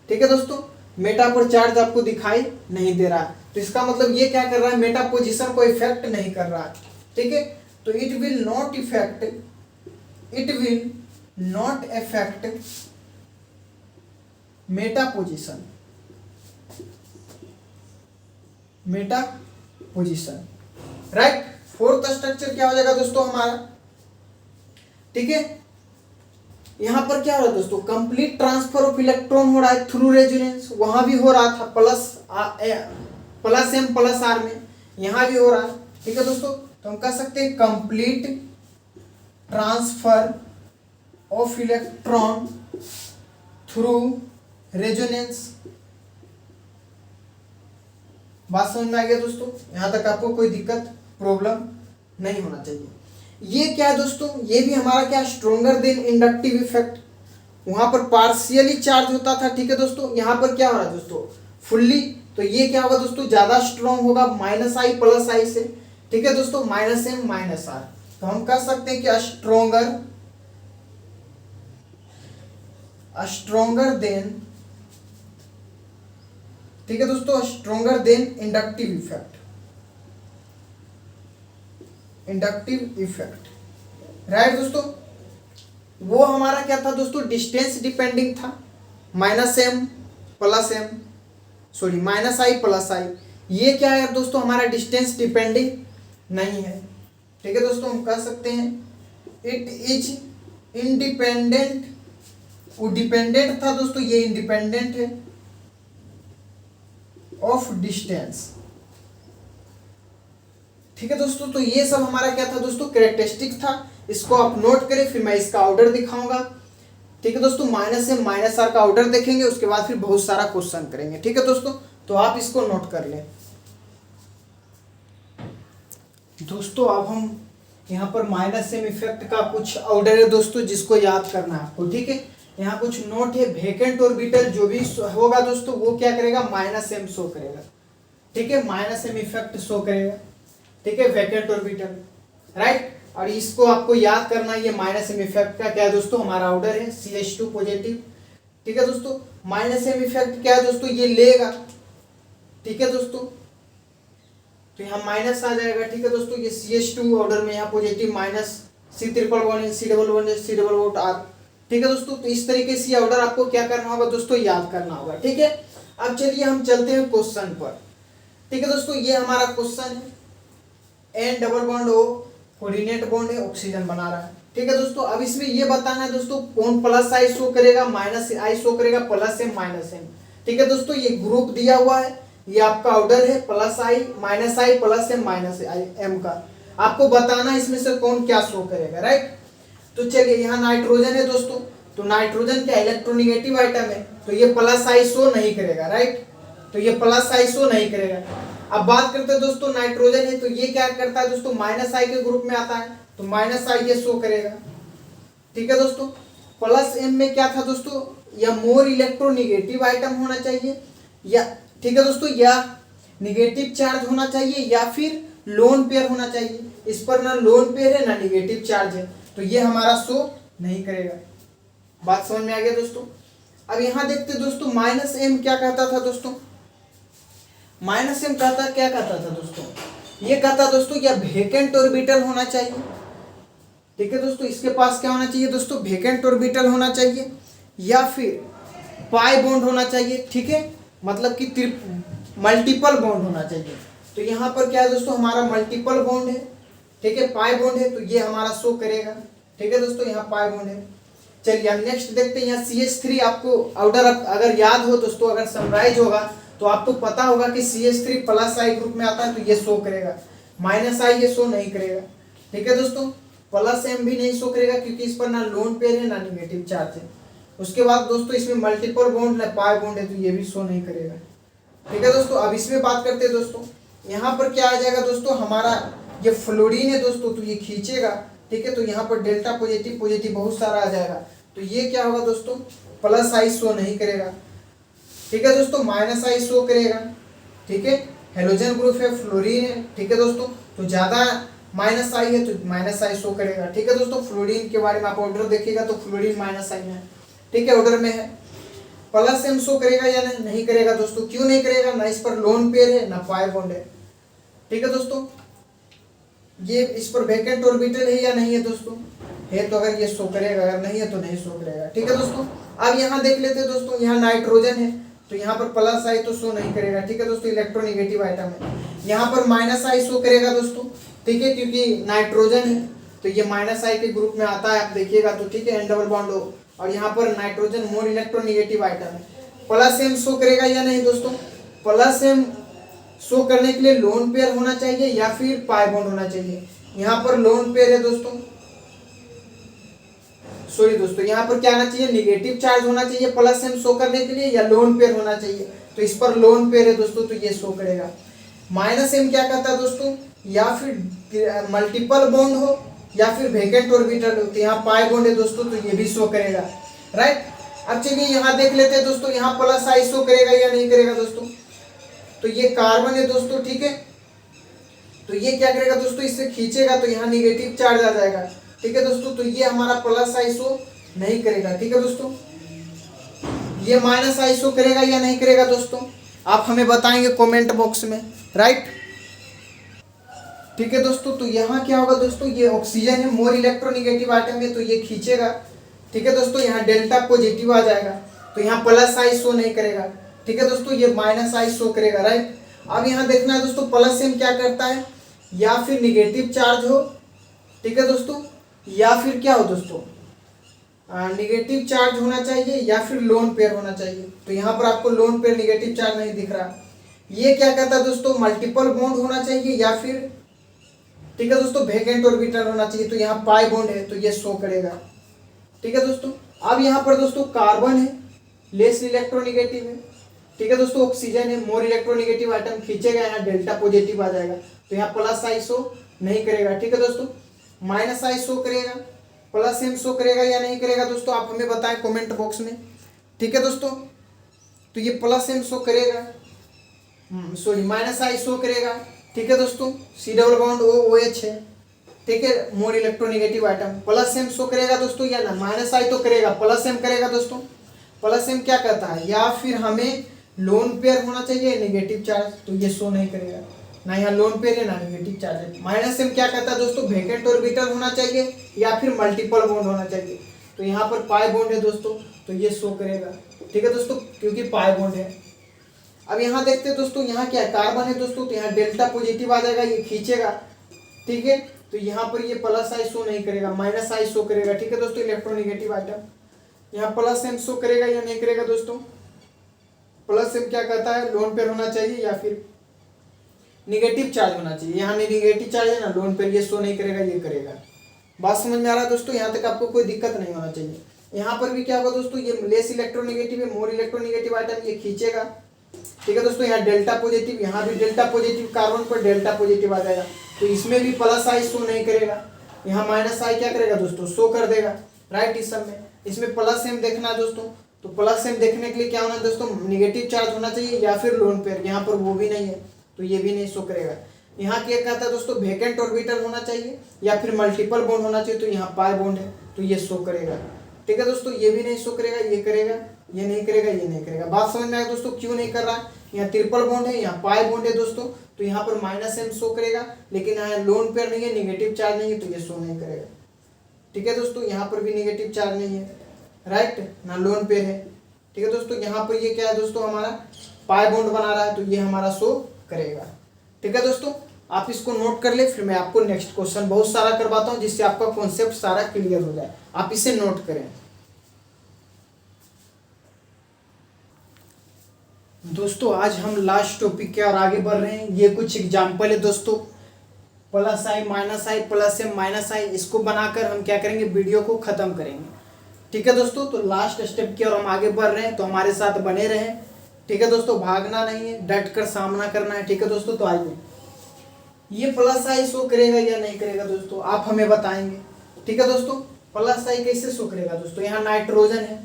ठीक है दोस्तों, मेटा पर चार्ज आपको दिखाई नहीं दे रहा, तो इसका मतलब ये क्या कर रहा है, मेटा पोजीशन को इफेक्ट नहीं कर रहा है, ठीक है। तो it will not effect Meta position, right. Fourth structure क्या हो जाएगा दोस्तों हमारा, ठीक है। यहां पर क्या हो रहा है दोस्तों, कंप्लीट ट्रांसफर ऑफ इलेक्ट्रॉन हो रहा है थ्रू रेजोनेंस, वहां भी हो रहा था प्लस एम प्लस आर में, यहां भी हो रहा है, ठीक है दोस्तों। तो हम कह सकते हैं complete transfer of electron through resonance. बात समझ में आ गया दोस्तों, यहां तक आपको कोई दिक्कत प्रॉब्लम नहीं होना चाहिए। ये क्या है दोस्तों, ये भी हमारा क्या, स्ट्रोंगर देन इंडक्टिव इफेक्ट। वहां पर पार्शियली चार्ज होता था, ठीक है दोस्तों, यहां पर क्या हो रहा है दोस्तों, फुल्ली। तो ये क्या होगा दोस्तों, ज्यादा स्ट्रॉन्ग होगा माइनस आई प्लस आई से, ठीक है दोस्तों, माइनस एम माइनस आर। तो हम कह सकते हैं कि स्ट्रोंगर देन, ठीक है दोस्तों, stronger then inductive effect, right दोस्तों। वो हमारा क्या था दोस्तों, डिस्टेंस डिपेंडिंग था, माइनस आई प्लस आई। ये क्या है दोस्तों, हमारा डिस्टेंस डिपेंडिंग नहीं है, ठीक है दोस्तों। हम कह सकते हैं इट इज इंडिपेंडेंट, वो डिपेंडेंट था दोस्तों, ये इंडिपेंडेंट है ऑफ डिस्टेंस, ठीक है दोस्तों। तो ये सब हमारा क्या था दोस्तों, कैरेक्टरिस्टिक था। इसको आप नोट करें, फिर मैं इसका ऑर्डर दिखाऊंगा, ठीक है दोस्तों। माइनस एम माइनस आर का ऑर्डर देखेंगे, उसके बाद फिर बहुत सारा क्वेश्चन करेंगे, ठीक है दोस्तों। तो आप इसको नोट कर लें दोस्तों। अब हम यहाँ पर माइनस एम इफेक्ट का कुछ ऑर्डर है दोस्तों, जिसको याद करना है आपको, ठीक है। यहाँ कुछ नोट है, वेकेंट ऑर्बिटल जो भी होगा दोस्तों, वो क्या करेगा, माइनस एम शो करेगा, ठीक है, माइनस एम इफेक्ट शो करेगा, ठीक है, वेकेंट ऑर्बिटल, राइट। और इसको आपको याद करना, ये माइनस एम इफेक्ट का क्या है दोस्तों, हमारा ऑर्डर है CH2 पॉजिटिव, ठीक है दोस्तों। माइनस एम इफेक्ट क्या है दोस्तों, ये लेगा, ठीक है दोस्तों। तो यहाँ माइनस आ जाएगा, ठीक है दोस्तों। ये CH2 ऑर्डर में यहाँ पॉजिटिव, माइनस C∧C∧C∧R, ठीक है दोस्तों। तो इस तरीके से ऑर्डर आपको क्या करना होगा दोस्तों, याद करना होगा, ठीक है। अब चलिए हम चलते हैं क्वेश्चन पर, ठीक है दोस्तों। ये हमारा क्वेश्चन है, N double bond O coordinate bond है, ऑक्सीजन बना रहा है, ठीक है दोस्तों। अब इसमें ये बताना है दोस्तों, कौन प्लस आई शो करेगा, माइनस आई शो करेगा, प्लस एम माइनस एम, ठीक है दोस्तों। ये ग्रुप दिया हुआ है, ये आपका ऑर्डर है, प्लस आई माइनस आई प्लस एम माइनस एम का। आपको बताना इसमें से कौन क्या शो करेगा, राइट। तो चलिए, यहाँ नाइट्रोजन है दोस्तों, तो नाइट्रोजन क्या इलेक्ट्रोनिगेटिव आइटम है, तो ये प्लस आई शो नहीं करेगा, राइट। तो ये प्लस आई शो नहीं करेगा। अब बात करते हैं दोस्तों, नाइट्रोजन है, तो ये क्या करता है दोस्तों, माइनस आई के ग्रुप में आता है, तो माइनस आई ये शो करेगा, ठीक है दोस्तों। प्लस एम में क्या था दोस्तों, या मोर इलेक्ट्रोनिगेटिव आइटम होना चाहिए, या ठीक है दोस्तों, या निगेटिव चार्ज होना चाहिए, या फिर लोन पेयर होना चाहिए। इस पर ना लोन पेयर है ना निगेटिव चार्ज है, तो ये हमारा शो नहीं करेगा। बात समझ में आ गया दोस्तों। अब यहाँ देखते दोस्तों, माइनस एम क्या कहता था दोस्तों, माइनस एम कहता क्या कहता था दोस्तों, ये कहता दोस्तों क्या वेकेंट ऑर्बिटल होना चाहिए, ठीक है दोस्तों। इसके पास क्या होना चाहिए दोस्तों, वेकेंट ऑर्बिटल होना चाहिए, या फिर पाई बॉन्ड होना चाहिए, ठीक है, मतलब कि मल्टीपल बॉन्ड होना चाहिए। तो यहाँ पर क्या है दोस्तों, हमारा मल्टीपल बॉन्ड है, ठीक है, पाई बॉन्ड है, तो ये हमारा शो करेगा, ठीक है दोस्तों, यहाँ पाई बॉन्ड है। चलिए हम नेक्स्ट देखते हैं, यहाँ CH3 आपको ऑर्डर अगर याद हो दोस्तों, अगर समराइज होगा तो आपको पता होगा कि CH3 प्लस आई ग्रुप में आता है, तो ये शो करेगा, माइनस आई ये शो नहीं करेगा, ठीक है दोस्तों। प्लस एम भी नहीं शो करेगा, क्योंकि इस पर ना लोन पेयर है ना निगेटिव चार्ज है। उसके बाद दोस्तों, इसमें मल्टीपल बॉन्ड ना पाई बॉन्ड है, तो ये भी शो नहीं करेगा, ठीक है दोस्तों। अब इसमें बात करते हैं दोस्तों, यहाँ पर क्या आ जाएगा दोस्तों, हमारा ये फ्लोरीन है दोस्तों, तो ये खींचेगा, ठीक है। तो यहाँ पर डेल्टा पॉजिटिव पॉजिटिव बहुत सारा आ जाएगा, तो ये क्या होगा दोस्तों, प्लस आई शो नहीं करेगा, ठीक है दोस्तों, माइनस आई शो करेगा, ठीक है। हेलोजन ग्रुप है, फ्लोरीन है, ठीक है दोस्तों, तो ज़्यादा माइनस आई है तो माइनस आई शो करेगा, ठीक है दोस्तों। फ्लोरीन के बारे में आप ऑर्डर देखिएगा तो फ्लोरीन माइनस आई है, ठीक है, ऑर्डर में है। प्लस एम शो करेगा या नहीं करेगा दोस्तों? क्यों नहीं करेगा? ना इस पर लोन पेयर है ना पाई बॉन्ड है। ठीक है दोस्तों, ये इस पर वैकेंट ऑर्बिटल है या नहीं है दोस्तों? है तो अगर ये शो करेगा, अगर नहीं है तो नहीं शो करेगा। ठीक है दोस्तों, अब यहाँ देख लेते हैं दोस्तों, यहाँ नाइट्रोजन है तो यहाँ पर प्लस आई तो शो नहीं करेगा। ठीक है दोस्तों, इलेक्ट्रोनिगेटिव आइटम है। यहाँ पर माइनस आई शो करेगा दोस्तों, ठीक है, क्योंकि नाइट्रोजन है तो ये माइनस आई के ग्रुप में आता है, आप देखिएगा तो। ठीक है, एन डबल बॉन्ड हो, और यहाँ पर नाइट्रोजन मोर इलेक्ट्रोनिगेटिव आइटम है। प्लस एम शो करेगा या नहीं दोस्तों? प्लस एम शो करने के लिए लोन पेयर होना चाहिए या फिर पाई बॉन्ड होना चाहिए। यहाँ पर लोन पेयर है दोस्तों, सॉरी दोस्तों, यहाँ पर क्या आना चाहिए? निगेटिव चार्ज होना चाहिए प्लस एम शो करने के लिए, या लोन पेयर होना चाहिए। तो इस पर लोन पेयर है दोस्तों, तो ये शो करेगा। माइनस एम क्या कहता है दोस्तों? या फिर मल्टीपल बॉन्ड हो या फिर वेकेंट ऑर्बिटल हो, तो यहाँ पाई बॉन्ड है दोस्तों, तो ये भी शो करेगा। राइट, अब चलिए यहाँ देख लेते हैं दोस्तों, यहाँ प्लस आई शो करेगा या नहीं करेगा दोस्तों? तो ये कार्बन है दोस्तों, ठीक है, तो ये क्या करेगा दोस्तों? इससे खींचेगा तो यहाँ निगेटिव चार्ज आ जाएगा। ठीक है दोस्तों, तो ये हमारा प्लस आई शो नहीं करेगा। ठीक है दोस्तों, ये माइनस आई शो करेगा या नहीं करेगा दोस्तों? आप हमें बताएंगे कमेंट बॉक्स में। राइट, ठीक है दोस्तों, तो यहाँ क्या होगा दोस्तों? ये ऑक्सीजन है, मोर इलेक्ट्रोनिगेटिव आइटम है, तो ये खींचेगा। ठीक है दोस्तों, यहाँ डेल्टा पॉजिटिव आ जाएगा, तो यहाँ प्लस आई शो नहीं करेगा। ठीक है दोस्तों, ये माइनस आई शो करेगा। राइट, अब यहाँ देखना है दोस्तों, प्लस एम क्या करता है? या फिर निगेटिव चार्ज हो, ठीक है दोस्तों, या फिर क्या हो दोस्तों? निगेटिव चार्ज होना चाहिए या फिर लोन पेयर होना चाहिए। तो यहाँ पर आपको लोन पेयर निगेटिव चार्ज नहीं दिख रहा। ये क्या कहता है दोस्तों? मल्टीपल बॉन्ड होना चाहिए या फिर, ठीक है दोस्तों, वेकेंट ऑर्बिटल होना चाहिए। तो यहाँ पाई बॉन्ड है तो ये शो करेगा। ठीक है दोस्तों, अब यहाँ पर दोस्तों कार्बन है, लेस इलेक्ट्रोनिगेटिव है। ठीक है दोस्तों, ऑक्सीजन है, मोर इलेक्ट्रोनिगेटिव आइटम खींचेगा, यहाँ डेल्टा पॉजिटिव आ जाएगा, तो यहाँ प्लस आई शो नहीं करेगा। ठीक है दोस्तों, माइनस आई शो करेगा, प्लस एम शो करेगा या नहीं करेगा दोस्तों? आप हमें बताएं कमेंट बॉक्स में। ठीक है दोस्तों, तो ये प्लस एम शो करेगा, सॉरी माइनस आई शो करेगा। ठीक है दोस्तों, C double bond O H है, ठीक है, more electronegative atom. Plus M show करेगा दोस्तों या ना? माइनस आई तो करेगा, प्लस एम करेगा दोस्तों। प्लस एम क्या कहता है? या फिर हमें लोन पेयर होना चाहिए नेगेटिव चार्ज, तो ये शो नहीं करेगा, ना यहाँ लोन पेयर है ना नेगेटिव चार्ज है। माइनस एम क्या कहता है दोस्तों? वेकेंट ऑर्बिटल होना चाहिए या फिर मल्टीपल बॉन्ड होना चाहिए। तो यहाँ पर पाई बॉन्ड है दोस्तों, तो ये शो करेगा। ठीक है दोस्तों, क्योंकि पाई बॉन्ड है। अब यहाँ देखते हैं दोस्तों, यहाँ क्या है? कार्बन है दोस्तों, तो यहाँ डेल्टा पॉजिटिव आ जाएगा, ये खींचेगा। ठीक है, तो यहाँ पर ये प्लस आई शो नहीं करेगा, माइनस आई शो करेगा। ठीक है दोस्तों, इलेक्ट्रोनिगेटिव आइटम। यहाँ प्लस एम शो करेगा या नहीं करेगा दोस्तों? प्लस एम क्या कहता है? लोन पेयर होना चाहिए या फिर निगेटिव चार्ज होना चाहिए। यहाँ निगेटिव चार्ज है ना, लोन पेयर, ये शो नहीं करेगा, ये करेगा। बात समझ में आ रहा है दोस्तों? यहाँ तक आपको कोई दिक्कत नहीं होना चाहिए। यहाँ पर भी क्या होगा दोस्तों? ये लेस इलेक्ट्रोनिगेटिव है, मोर इलेक्ट्रोनिगेटिव आइटम, ये खींचेगा। ठीक है दोस्तों, यहाँ डेल्टा पॉजिटिव, यहाँ भी डेल्टा पॉजिटिव, कार्बन पर डेल्टा पॉजिटिव आ जाएगा, तो इसमें भी प्लस आई शो नहीं करेगा। यहाँ माइनस आई क्या करेगा दोस्तों? शो कर देगा। राइट, इस सब में इसमें प्लस एम देखना है दोस्तों, तो प्लस एम देखने के लिए क्या होना है दोस्तों? निगेटिव चार्ज होना चाहिए या फिर लोन पेयर। यहाँ पर वो भी नहीं है, तो ये भी नहीं शो करेगा। यहाँ क्या कहता है दोस्तों? वेकेंट ऑर्बिटल होना चाहिए या फिर मल्टीपल बॉन्ड होना चाहिए, तो यहाँ पाई बॉन्ड है, तो ये शो करेगा। ठीक है दोस्तों, ये भी नहीं शो करेगा, ये करेगा, ये नहीं करेगा, ये नहीं करेगा। बात समझ में आया दोस्तों क्यों नहीं कर रहा? यहाँ ट्रिपल बॉन्ड है, यहाँ पाई बॉन्ड है दोस्तों, तो यहाँ पर माइनस एम शो करेगा, लेकिन यहाँ लोन पेयर नहीं है, निगेटिव चार्ज नहीं है, तो ये शो नहीं करेगा। ठीक है दोस्तों, यहाँ पर भी निगेटिव चार्ज नहीं है, राइट, ना लोन पेयर है। ठीक है दोस्तों, यहाँ पर ये क्या है दोस्तों? हमारा पाई बॉन्ड बना रहा है, तो ये हमारा शो करेगा। ठीक है दोस्तों, आप इसको नोट कर ले, फिर मैं आपको नेक्स्ट क्वेश्चन बहुत सारा करवाता हूँ, जिससे आपका कॉन्सेप्ट सारा क्लियर हो जाए। आप इसे नोट करें। दोस्तों आज हम लास्ट टॉपिक के और आगे बढ़ रहे हैं। ये कुछ एग्जाम्पल है दोस्तों, प्लस आई, माइनस आई, प्लस एम, माइनस आई, इसको बनाकर हम क्या करेंगे? वीडियो को खत्म करेंगे। ठीक है दोस्तों, तो लास्ट स्टेप की ओर हम आगे बढ़ रहे हैं, तो हमारे साथ बने रहें। ठीक है दोस्तों, भागना नहीं है, डट कर सामना करना है। ठीक है दोस्तों, तो आइए, ये प्लस आई शो करेगा या नहीं करेगा दोस्तों? आप हमें बताएंगे। ठीक है दोस्तों, प्लस आई कैसे शो करेगा दोस्तों? यहाँ नाइट्रोजन है,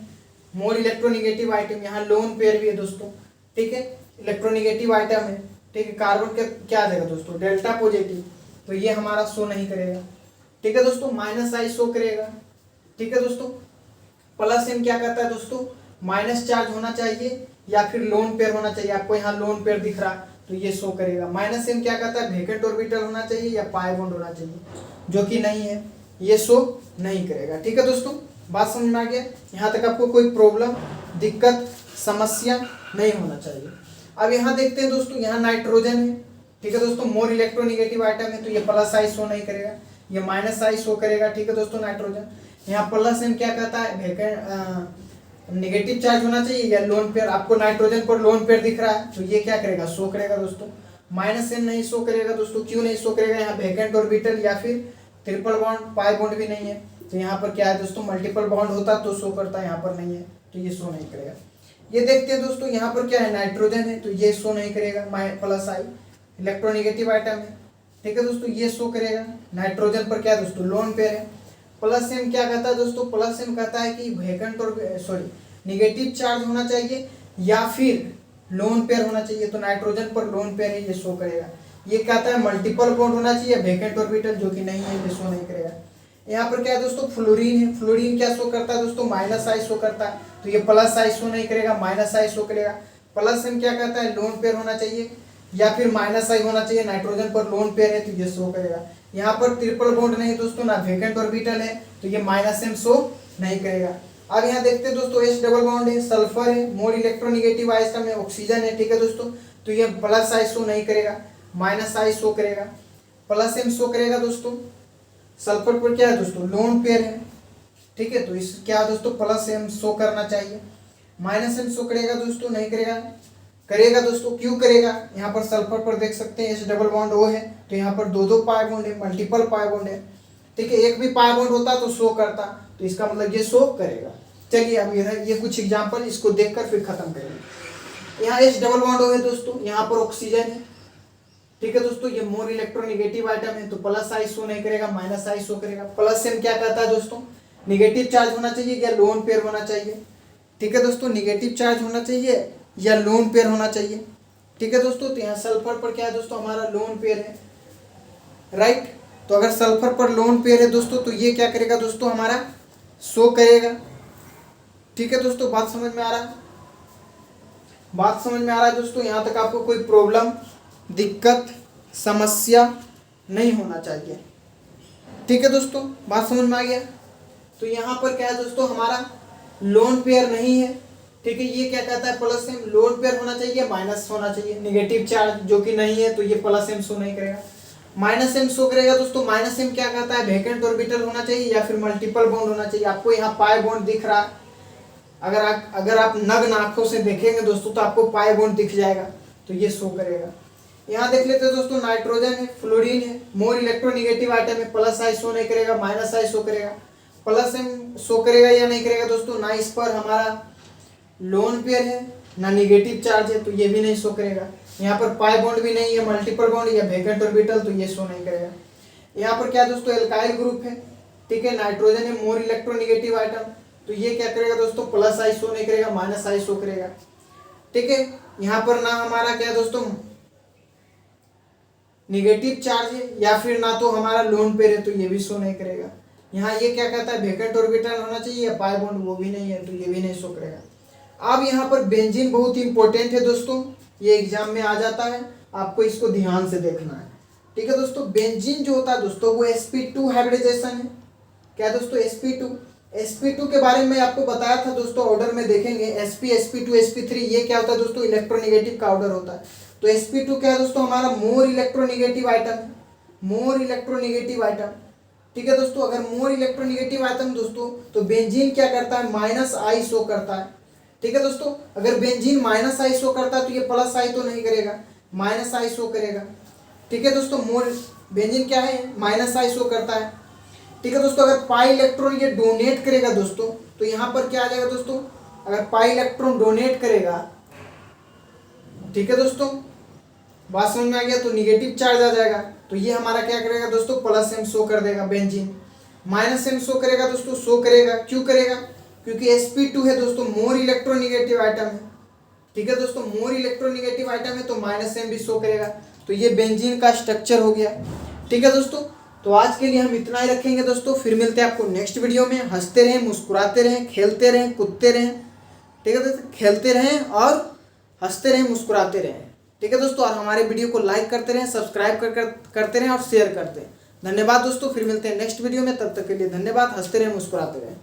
मोर इलेक्ट्रोनिगेटिव आइटम, यहाँ लोन पेयर भी है दोस्तों। ठीक है, इलेक्ट्रोनिगेटिव आइटम है। ठीक है, कार्बन का क्या आ जाएगा दोस्तों? डेल्टा पॉजिटिव, तो ये हमारा शो नहीं करेगा। ठीक है दोस्तों, माइनस आई शो करेगा। ठीक है दोस्तों, प्लस एम क्या कहता है दोस्तों? माइनस चार्ज होना चाहिए या फिर लोन पेयर होना चाहिए। आपको यहाँ लोन पेयर दिख रहा तो ये शो करेगा। माइनस एम क्या कहता है, वेकेंट ऑर्बिटल होना चाहिए या पाई बॉन्ड होना चाहिए, जो कि नहीं है, ये शो नहीं करेगा। ठीक है दोस्तों, बात समझ में आ गया। यहाँ तक आपको कोई प्रॉब्लम, दिक्कत, समस्या नहीं होना चाहिए। अब यहाँ देखते हैं दोस्तों, यहाँ नाइट्रोजन है। ठीक है दोस्तों, मोर इलेक्ट्रोनिगेटिव आइटम है तो ये प्लस आई शो नहीं करेगा, ये माइनस आई शो करेगा। ठीक है दोस्तों, नाइट्रोजन। यहाँ प्लस एम क्या कहता है, वेकेंट नेगेटिव चार्ज होना चाहिए या लोन पेयर। आपको नाइट्रोजन पर लोन पेयर दिख रहा है तो ये क्या करेगा, शो करेगा दोस्तों। माइनस एम नहीं शो करेगा दोस्तों, क्यों नहीं शो करेगा, यहाँ वेकेंट ऑर्बिटल या फिर ट्रिपल बॉन्ड, पाई बॉन्ड भी नहीं है। तो यहाँ पर क्या है दोस्तों, मल्टीपल बॉन्ड होता तो शो करता, यहाँ पर नहीं है तो ये शो नहीं करेगा। ये देखते हैं दोस्तों, यहाँ पर क्या है, नाइट्रोजन है तो ये शो नहीं करेगा, प्लस आई इलेक्ट्रोनिगेटिव आइटम है। ठीक है दोस्तों, ये शो करेगा। नाइट्रोजन पर क्या है दोस्तों, लोन पेयर है। प्लस एम क्या कहता है दोस्तों, प्लस एम कहता है कि वेकेंट और निगेटिव चार्ज होना चाहिए या फिर लोन पेयर होना चाहिए। तो नाइट्रोजन पर लोन पेयर है, ये शो करेगा। ये कहता है मल्टीपल बॉन्ड होना चाहिए वेकेंट ऑर्बिटल, जो कि नहीं है, ये शो नहीं करेगा। यहाँ पर क्या है दोस्तों, फ्लोरीन है। फ्लोरीन क्या शो करता है दोस्तों, माइनस आई शो करता है तो ये प्लस आई शो नहीं करेगा, माइनस आई शो करेगा। प्लस एम क्या कहता है, लोन पेयर होना चाहिए या फिर माइनस आई होना चाहिए। नाइट्रोजन पर लोन पेयर है तो ये शो करेगा। यहाँ पर ट्रिपल बॉन्ड नहीं दोस्तों, ना वेकेंट ऑर्बिटल है तो ये माइनस एम शो नहीं करेगा। अब यहाँ देखते हैं दोस्तों, एच डबल बॉन्ड है, सल्फर है, मोर इलेक्ट्रोनिगेटिव आइटम है, ऑक्सीजन है। ठीक है दोस्तों, तो ये प्लस आई शो नहीं करेगा, माइनस आई शो करेगा, प्लस एम शो करेगा दोस्तों। सल्फर पर क्या है दोस्तों, लोन पेयर है। ठीक है, तो इस क्या दोस्तों, प्लस एम शो करना चाहिए। माइनस एम शो करेगा दोस्तों, नहीं करेगा, करेगा दोस्तों, क्यों करेगा, यहाँ पर सल्फर पर देख सकते हैं एच डबल बॉन्ड ओ है तो यहाँ पर दो पाई बॉन्ड है, मल्टीपल पाई बॉन्ड है। ठीक है, एक भी पाई बॉन्ड होता तो शो करता, तो इसका मतलब ये शो करेगा। चलिए अब ये कुछ एग्जाम्पल, इसको देखकर फिर खत्म करेंगे। यहाँ एच डबल बॉन्ड ओ है दोस्तों, यहाँ पर ऑक्सीजन है। ठीक है दोस्तों, ये मोर इलेक्ट्रोनिगेटिव आइटम है तो प्लस आई शो नहीं करेगा, माइनस आई शो करेगा। प्लस एम क्या कहता है दोस्तों, निगेटिव चार्ज होना चाहिए या लोन पेयर होना चाहिए। ठीक है दोस्तों, निगेटिव चार्ज होना चाहिए या लोन पेयर होना चाहिए। ठीक है दोस्तों, तो यहाँ सल्फर पर क्या है दोस्तों, हमारा लोन पेयर है, राइट। तो अगर सल्फर पर लोन पेयर है दोस्तों तो ये क्या करेगा दोस्तों, हमारा शो करेगा। ठीक है दोस्तों, बात समझ में आ रहा है, बात समझ में आ रहा है दोस्तों। यहाँ तक आपको कोई प्रॉब्लम, दिक्कत, समस्या नहीं होना चाहिए। ठीक है दोस्तों, बात समझ में आ गया। तो यहाँ पर क्या है दोस्तों, हमारा लोन पेयर नहीं है। ठीक है, ये क्या कहता है, प्लस एम लोन पेयर होना चाहिए, माइनस होना चाहिए, निगेटिव चार्ज जो कि नहीं है तो ये प्लस एम शो नहीं करेगा, माइनस एम शो करेगा दोस्तों। माइनस एम क्या कहता है, वेकेंट ऑर्बिटल होना चाहिए या फिर मल्टीपल बॉन्ड होना चाहिए। आपको यहाँ पाई बॉन्ड दिख रहा है, अगर आप नग्न आंखों से देखेंगे दोस्तों तो आपको पाई बॉन्ड दिख जाएगा तो ये शो करेगा। यहाँ देख लेते हैं दोस्तों, नाइट्रोजन है, फ्लोरीन है, मोर इलेक्ट्रोनिगेटिव आइटम है, प्लस आई शो नहीं करेगा, माइनस आई शो करेगा। प्लस एम शो करेगा या नहीं करेगा दोस्तों, ना इस पर हमारा लोन पेयर है ना निगेटिव चार्ज है तो ये भी नहीं शो करेगा। यहाँ पर पाई बॉन्ड भी नहीं है, मल्टीपल बॉन्ड या वेकेंट ऑर्बिटल तो ये शो नहीं करेगा। यहाँ पर क्या दोस्तों, एल्काइल ग्रुप है। ठीक है, नाइट्रोजन है, मोर इलेक्ट्रोनिगेटिव आइटम तो ये क्या करेगा दोस्तों, प्लस आई शो नहीं करेगा, माइनस आई शो करेगा। ठीक है, यहाँ पर ना हमारा क्या दोस्तों, निगेटिव चार्ज है या फिर ना तो हमारा लोन पेयर है तो ये भी शो नहीं करेगा। यहाँ ये क्या कहता है, वेकेंट ऑर्बिटल होना चाहिए या पाई बॉन्ड, वो भी नहीं है तो ये भी नहीं शो करेगा। अब यहाँ पर बेंजीन बहुत ही इंपॉर्टेंट है दोस्तों, ये एग्जाम में आ जाता है, आपको इसको ध्यान से देखना है। ठीक है दोस्तों, बेंजीन जो होता है दोस्तों वो sp2 हाइब्रिडाइजेशन है। क्या दोस्तों, sp2 के बारे में आपको बताया था दोस्तों, ऑर्डर में देखेंगे sp sp2 sp3, ये क्या होता है दोस्तों, इलेक्ट्रोनिगेटिव का ऑर्डर होता है। तो sp2 क्या है दोस्तों, हमारा मोर इलेक्ट्रोनिगेटिव आइटम है, मोर इलेक्ट्रोनिगेटिव आइटम। ठीक है दोस्तों, अगर मोर इलेक्ट्रोनिगेटिव आइटम दोस्तों तो बेंजीन क्या करता है, माइनस आई शो करता है। ठीक है दोस्तों, अगर बेंजीन माइनस आई शो करता है तो ये प्लस आई तो नहीं करेगा, माइनस आई शो करेगा। ठीक है दोस्तों, मोर बेंजीन क्या है, माइनस आई शो करता है। ठीक है दोस्तों, अगर पाई इलेक्ट्रॉन ये डोनेट करेगा दोस्तों तो यहाँ पर क्या आ जाएगा दोस्तों, अगर पाई इलेक्ट्रॉन डोनेट करेगा, ठीक है दोस्तों, बात समझ में आ गया, तो निगेटिव चार्ज आ जाएगा तो ये हमारा क्या करेगा दोस्तों, प्लस एम शो कर देगा बेंजीन। माइनस एम शो करेगा दोस्तों, शो करेगा, क्यों करेगा, क्योंकि sp2 है दोस्तों, मोर इलेक्ट्रोनिगेटिव आइटम है। ठीक है दोस्तों, मोर इलेक्ट्रोनिगेटिव आइटम है तो माइनस एम भी शो करेगा। तो ये बेंजीन का स्ट्रक्चर हो गया। ठीक है दोस्तों, तो आज के लिए हम इतना ही रखेंगे दोस्तों, फिर मिलते हैं आपको नेक्स्ट वीडियो में। हंसते रहें, मुस्कुराते रहें, खेलते रहें, कूदते रहें। ठीक है दोस्तों, खेलते रहें और हंसते रहें, मुस्कुराते रहें। ठीक है दोस्तों, और हमारे वीडियो को लाइक करते रहें, सब्सक्राइब करते रहें और शेयर करते हैं। धन्यवाद दोस्तों, फिर मिलते हैं नेक्स्ट वीडियो में। तब तक के लिए धन्यवाद। हंसते रहें, मुस्कुराते रहें।